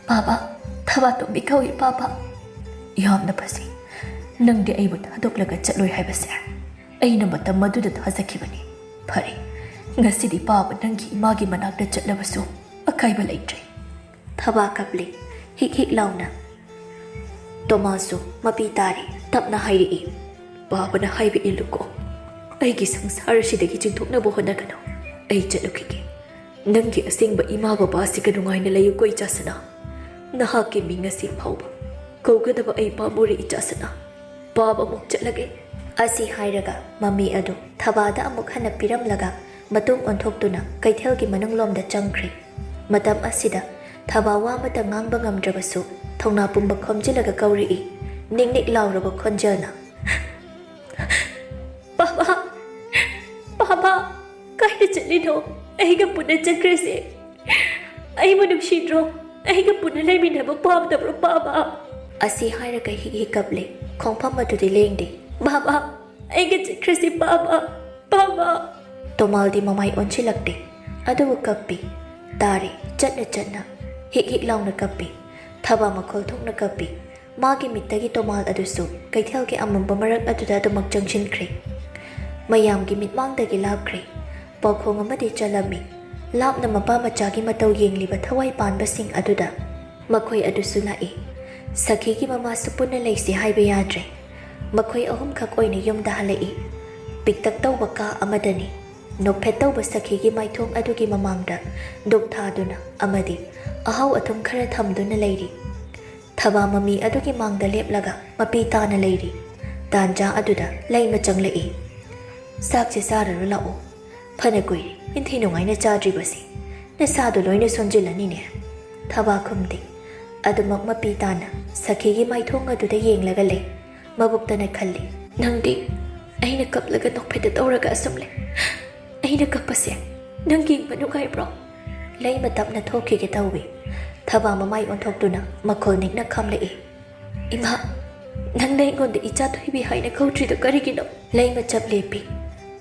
Baba, thaba tomi kawi papa. Yamna phasi. Nangdi aibu thadoklaga chatloi haibase. Aina matam maduda thazakibani. Phari. Ngasidi papa nangi imagi manakda chatlabasu akaiba laitre. Thaba kapli. Hik launa. Tomasu mapi tari tapna hairi. Baba na haibi iluko. Aigi sangsara shidagi jingthokna buhonagano. Ai chatlukige. Nangi asingba ima baba si kanungai na layu ko ichasana. Nahaki minga si pauba. Kaugadaba ay pamuri ichasana. Baba muk chatlage. Asi hairaga mami adu thabada amuk hanap piramlaga matung onthoktuna kaithelgi manunglomda changkri. Matam asida thaba wa mata ngangba ngamdrabasu thongna pumba khomjilaga kauri. Ningnik lauraba khonjana. Baba, kaida chatlino. Aiga puna chakrese. Ai manupshidro. ꯑꯩꯒ ꯄꯨꯟꯅ ꯂꯩꯃꯤꯟꯅꯕ ꯄꯥꯝꯗꯕ꯭ꯔꯣ ꯕꯥꯕꯥ? ꯑꯁꯤ ꯍꯥꯏꯔꯒ ꯍꯤꯛ-ꯍꯤꯛꯀꯞꯂꯦ ꯈꯣꯡꯐꯝ ꯑꯗꯨꯗꯤ ꯂꯦꯡꯗꯦ꯫ ꯕꯥꯕꯥ ꯑꯩꯒ ꯆꯠꯈ꯭ꯔꯁꯤ ꯕꯥꯕꯥ ꯕꯥꯕꯥ꯫ ꯇꯣꯃꯥꯜꯗꯤ ꯃꯃꯥꯏ ꯑꯣꯟꯁꯤꯜꯂꯛꯇꯦ ꯑꯗꯨꯕꯨ ꯀꯞꯄꯤ꯫ ꯇꯥꯔꯦ ꯆꯠꯅ ꯆꯠꯅ ꯍꯤꯛ-ꯍꯤꯛ ꯂꯥꯎꯅ ꯀꯞꯄꯤ꯫ ꯊꯕꯥ ꯃꯈꯣꯜ ꯊꯣꯛꯅ ꯀꯞꯄꯤ꯫ ꯃꯥꯒꯤ ꯃꯤꯠꯇꯒꯤ ꯇꯣꯃꯥꯜ ꯑꯗꯨꯁꯨ ꯀꯩꯊꯦꯜꯒꯤ ꯑꯃꯝꯕ ꯃꯔꯛ ꯑꯗꯨꯗ ꯑꯗꯨꯃꯛ ꯆꯪꯁꯤꯟꯈ꯭ꯔꯦ꯫ ꯃꯌꯥꯝꯒꯤ ꯃꯤꯠꯃꯥꯡꯗꯒꯤ ꯂꯥꯞꯈ꯭ꯔꯦ꯫ ꯄꯥꯎꯈꯣꯡ ꯑꯃꯗꯤ ꯆꯠꯂꯝꯃꯤ꯫ ꯂꯥꯞꯅ ꯃꯄꯥ ꯃꯆꯥꯒꯤ ꯃꯇꯧ ꯌꯦꯡꯂꯤꯕ ꯊꯋꯥꯏ ꯄꯥꯟꯕꯁꯤꯡ ꯑꯗꯨꯗ ꯃꯈꯣꯏ ꯑꯗꯨꯁꯨ ꯂꯥꯛꯏ꯫ ꯁꯈꯤꯒꯤ ꯃꯃꯥꯁꯨ ꯄꯨꯟꯅ ꯂꯩꯁꯤ ꯍꯥꯏꯕ ꯌꯥꯗ꯭ꯔꯦ꯫ ꯃꯈꯣꯏ ꯑꯍꯨꯝꯈꯛ ꯑꯣꯏꯅ ꯌꯨꯝꯗ ꯍꯜꯂꯛꯏ꯫ ꯄꯤꯛꯇꯛ ꯇꯧꯕ ꯀꯥ ꯑꯃꯗꯅꯤ꯫ ꯅꯣꯛꯐꯦꯠ ꯇꯧꯕ ꯁꯈꯤꯒꯤ ꯃꯥꯏꯊꯣꯡ ꯑꯗꯨꯒꯤ ꯃꯃꯥꯡꯗ ꯗꯨꯛ ꯊꯥꯗꯨꯅ ꯑꯃꯗꯤ ꯑꯍꯥꯎ ꯑꯊꯨꯝ ꯈꯔ ꯊꯝꯗꯨꯅ ꯂꯩꯔꯤ꯫ ꯊꯕꯥ ꯃꯃꯤ ꯑꯗꯨꯒꯤ ꯃꯥꯡꯗ ꯂꯦꯞꯂꯒ ꯃꯄꯤ ꯇꯥꯅ ꯂꯩꯔꯤ꯫ ꯇꯥꯟꯖꯥ ꯑꯗꯨꯗ ꯂꯩꯃ ꯆꯪꯂꯛꯏ꯫ ꯆꯥꯛꯁꯦ ꯆꯥꯔꯔꯣ ꯂꯥꯛꯑꯣ꯫ ꯐꯅ ꯀꯨꯏꯔꯦ ꯏꯟꯊꯤ ꯅꯨꯡꯉꯥꯏꯅ ꯆꯥꯗ꯭ꯔꯤꯕꯁꯤ꯫ ꯅꯁꯥꯗꯣ ꯂꯣꯏꯅ ꯁꯣꯟꯖꯤꯜꯂꯅꯤꯅꯦ꯫ ꯊꯕꯥ ꯈꯨꯝꯗꯦ꯫ ꯑꯗꯨꯃꯛ ꯃꯄꯤ ꯇꯥꯅ ꯁꯈꯤꯒꯤ ꯃꯥꯏꯊꯣꯡ ꯑꯗꯨꯗ ꯌꯦꯡꯂꯒ ꯂꯩ꯫ ꯃꯕꯨꯛꯇꯅ ꯈꯜꯂꯤ, ꯅꯪꯗꯤ ꯑꯩꯅ ꯀꯞꯂꯒ ꯅꯣꯛꯐꯦꯠꯇ ꯇꯧꯔꯒ ꯑꯁꯨꯝ ꯂꯩ꯫ ꯑꯩꯅ ꯀꯞꯄꯁꯦ ꯅꯪ ꯌꯦꯡꯕ ꯅꯨꯡꯉꯥꯏꯕ꯭ꯔꯣ? ꯂꯩꯃ ꯇꯞꯅ ꯊꯣꯛꯈꯤꯒꯦ ꯇꯧꯏ꯫ ꯊꯕꯥ ꯃꯃꯥꯏ ꯑꯣꯟꯊꯣꯛꯇꯨꯅ ꯃꯈꯣꯜ ꯅꯤꯛꯅ ꯈꯝꯂꯛꯏ꯫ ꯏꯃꯥ ꯅꯪꯅ ꯑꯩꯉꯣꯟꯗ ꯏꯆꯥ ꯊꯣꯏꯕꯤ ꯍꯥꯏꯅ ꯀꯧꯗ꯭ꯔꯤꯗꯣ ꯀꯔꯤꯒꯤꯅꯣ? ꯂꯩꯃ ꯆꯞ ꯂꯦꯞꯄꯤ꯫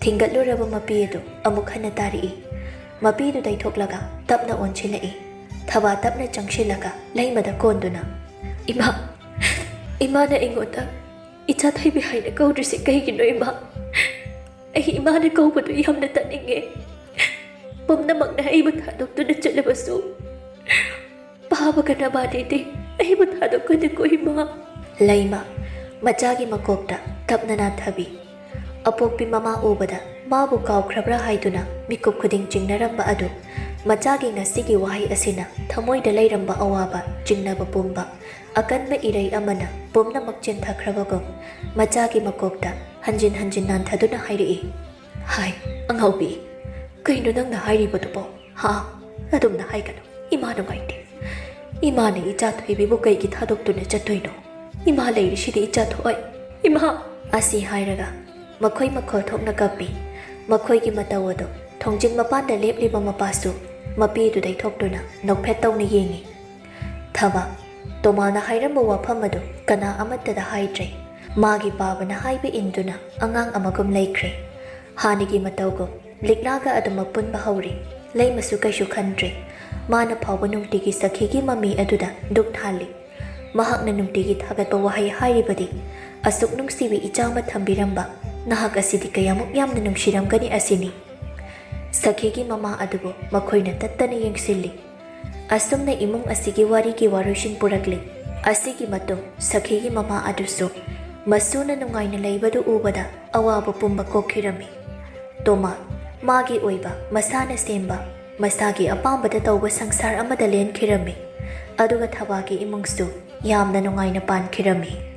ꯊꯤꯡꯒꯠꯂꯨꯔꯕ ꯃꯄꯤ ꯑꯗꯨ ꯑꯃꯨꯛ ꯍꯟꯅ ꯇꯥꯔꯛꯏ꯫ ꯃꯄꯤꯗꯨ ꯇꯩꯊꯣꯛꯂꯒ ꯇꯞꯅ ꯑꯣꯟꯁꯤꯜꯂꯛꯏ꯫ ꯊꯕꯥ ꯇꯞꯅ ꯆꯪꯁꯤꯜꯂꯒ ꯂꯩꯃꯗ ꯀꯣꯟꯗꯨꯅ ꯏꯃꯥ ꯏꯃꯥꯅ ꯑꯩꯉꯣꯟꯗ ꯏꯆꯥ ꯊꯣꯏꯕꯤ ꯍꯥꯏꯅ ꯀꯧꯗ꯭ꯔꯤꯁꯦ ꯀꯩꯒꯤꯅꯣ ꯏꯃꯥ? ꯑꯩ ꯏꯃꯥꯅ ꯀꯧꯕꯗꯨ ꯌꯥꯝꯅ ꯇꯠꯅꯤꯡꯉꯦ꯫ ꯄꯨꯝꯅꯃꯛꯅ ꯑꯩꯕꯨ ꯊꯥꯗꯣꯛꯇꯨꯅ ꯆꯠꯂꯕꯁꯨ ꯄꯥꯕꯒ ꯅꯕꯥꯅꯤꯗꯤ ꯑꯩꯕꯨ ꯊꯥꯗꯣꯛꯀꯅꯨꯀꯣ ꯏꯃꯥ꯫ ꯂꯩꯃ ꯃꯆꯥꯒꯤ ꯃꯀꯣꯛꯇ ꯇꯞꯅ ꯅꯥꯟꯊꯕꯤ꯫ ꯑꯄꯣꯛꯄꯤ ꯃꯃꯥ ꯎꯕꯗ ꯃꯥꯕꯨ ꯀꯥꯎꯈ꯭ꯔꯕ꯭ꯔꯥ ꯍꯥꯏꯗꯨꯅ ꯃꯤꯀꯨꯞ ꯈꯨꯗꯤꯡ ꯆꯤꯡꯅꯔꯝꯕ ꯑꯗꯨ ꯃꯆꯥꯒꯤ ꯉꯁꯤꯒꯤ ꯋꯥꯍꯩ ꯑꯁꯤꯅ ꯊꯃꯣꯏꯗ ꯂꯩꯔꯝꯕ ꯑꯋꯥꯕ ꯆꯤꯡꯅꯕ ꯄꯨꯝꯕ ꯑꯀꯟꯕ ꯏꯔꯩ ꯑꯃꯅ ꯄꯨꯝꯅꯃꯛ ꯆꯦꯟꯊꯈ꯭ꯔꯕꯒꯨꯝ ꯃꯆꯥꯒꯤ ꯃꯀꯣꯛꯇ ꯍꯟꯖꯤꯟ ꯍꯟꯖꯤꯟ ꯅꯥꯟꯊꯗꯨꯅ ꯍꯥꯏꯔꯛꯏ꯫ ꯍꯥꯏ ꯑꯉꯥꯎꯕꯤ, ꯀꯩꯅꯣ ꯅꯪꯅ ꯍꯥꯏꯔꯤꯕꯗꯨꯕꯣ? ꯍꯥ ꯑꯗꯨꯝꯅ ꯍꯥꯏꯒꯅꯨ꯫ ꯏꯃꯥ ꯅꯨꯡꯉꯥꯏꯇꯦ꯫ ꯏꯃꯥꯅ ꯏꯆꯥ ꯊꯣꯏꯕꯤꯕꯨ ꯀꯩꯒꯤ ꯊꯥꯗꯣꯛꯇꯨꯅ ꯆꯠꯇꯣꯏꯅꯣ? ꯏꯃꯥ ꯂꯩꯔꯤꯁꯤꯗꯤ ꯏꯆꯥ ꯊꯣꯛꯑꯣꯏ꯫ ꯏꯃꯥ ꯑꯁꯤ ꯍꯥꯏꯔꯒ ꯃꯈꯣꯏ ꯃꯈꯣꯜ ꯊꯣꯛꯅ ꯀꯞꯄꯤ꯫ ꯃꯈꯣꯏꯒꯤ ꯃꯇꯧ ꯑꯗꯨ ꯊꯣꯡꯖꯤꯟ ꯃꯄꯥꯟꯗ ꯂꯦꯞꯂꯤꯕ ꯃꯄꯥꯁꯨ ꯃꯄꯤꯗꯨ ꯇꯩꯊꯣꯛꯇꯨꯅ ꯅꯣꯛꯐꯦꯠ ꯇꯧꯅ ꯌꯦꯡꯉꯤ꯫ ꯊꯕꯥ ꯇꯣꯃꯥꯜꯅ ꯍꯥꯏꯔꯝꯕ ꯋꯥꯐꯝ ꯑꯗꯨ ꯀꯅꯥ ꯑꯃꯠꯇꯗ ꯍꯥꯏꯗ꯭ꯔꯦ꯫ ꯃꯥꯒꯤ ꯄꯥꯕꯅ ꯍꯥꯏꯕ ꯏꯟꯗꯨꯅ ꯑꯉꯥꯡ ꯑꯃꯒꯨꯝ ꯂꯩꯈ꯭ꯔꯦ꯫ ꯍꯥꯟꯅꯒꯤ ꯃꯇꯧꯒꯨꯝ ꯂꯤꯛꯂꯥꯒ ꯑꯗꯨꯃꯛ ꯄꯨꯟꯕ ꯍꯧꯔꯤ꯫ ꯂꯩꯃꯁꯨ ꯀꯩꯁꯨ ꯈꯟꯗ꯭ꯔꯦ꯫ ꯃꯥꯅ ꯐꯥꯎꯕ ꯅꯨꯡꯇꯤꯒꯤ ꯁꯈꯤꯒꯤ ꯃꯃꯤ ꯑꯗꯨꯗ ꯗꯨꯛ ꯊꯥꯜꯂꯤ꯫ ꯃꯍꯥꯛꯅ ꯅꯨꯡꯇꯤꯒꯤ ꯊꯥꯒꯠꯄ ꯋꯥꯍꯩ ꯍꯥꯏꯔꯤꯕꯗꯤ ꯑꯁꯨꯛ ꯅꯨꯡꯁꯤꯕꯤ ꯏꯆꯥ ꯑꯃ ꯊꯝꯕꯤꯔꯝꯕ ꯅꯍꯥꯛ ꯑꯁꯤꯗꯤ ꯀꯌꯥꯃꯨꯛ ꯌꯥꯝꯅ ꯅꯨꯡꯁꯤꯔꯝꯒꯅꯤ ꯑꯁꯤꯅꯤ꯫ ꯁꯈꯤꯒꯤ ꯃꯃꯥ ꯑꯗꯨꯕꯨ ꯃꯈꯣꯏꯅ ꯇꯠꯇꯅ ꯌꯦꯡꯁꯤꯜꯂꯤ꯫ ꯑꯁꯨꯝꯅ ꯏꯃꯨꯡ ꯑꯁꯤꯒꯤ ꯋꯥꯔꯤꯒꯤ ꯋꯥꯔꯣꯏꯁꯤꯟ ꯄꯨꯔꯛꯂꯤ꯫ ꯑꯁꯤꯒꯤ ꯃꯇꯨꯡ ꯁꯈꯤꯒꯤ ꯃꯃꯥ ꯑꯗꯨꯁꯨ ꯃꯁꯨꯅ ꯅꯨꯡꯉꯥꯏꯅ ꯂꯩꯕꯗꯨ ꯎꯕꯗ ꯑꯋꯥꯕ ꯄꯨꯝꯕ ꯀꯣꯛꯈꯤꯔꯝꯃꯤ꯫ ꯇꯣꯃꯥꯜ ꯃꯥꯒꯤ ꯑꯣꯏꯕ ꯃꯁꯥꯅ ꯁꯦꯝꯕ ꯃꯁꯥꯒꯤ ꯑꯄꯥꯝꯕꯗ ꯇꯧꯕ ꯁꯪꯁꯥꯔ ꯑꯃꯗ ꯂꯦꯟꯈꯤꯔꯝꯃꯤ꯫ ꯑꯗꯨꯒ ꯊꯕꯥꯒꯤ ꯏꯃꯨꯡꯁꯨ ꯌꯥꯝꯅ ꯅꯨꯡꯉꯥꯏꯅ ꯄꯥꯟꯈꯤꯔꯝꯃꯤ꯫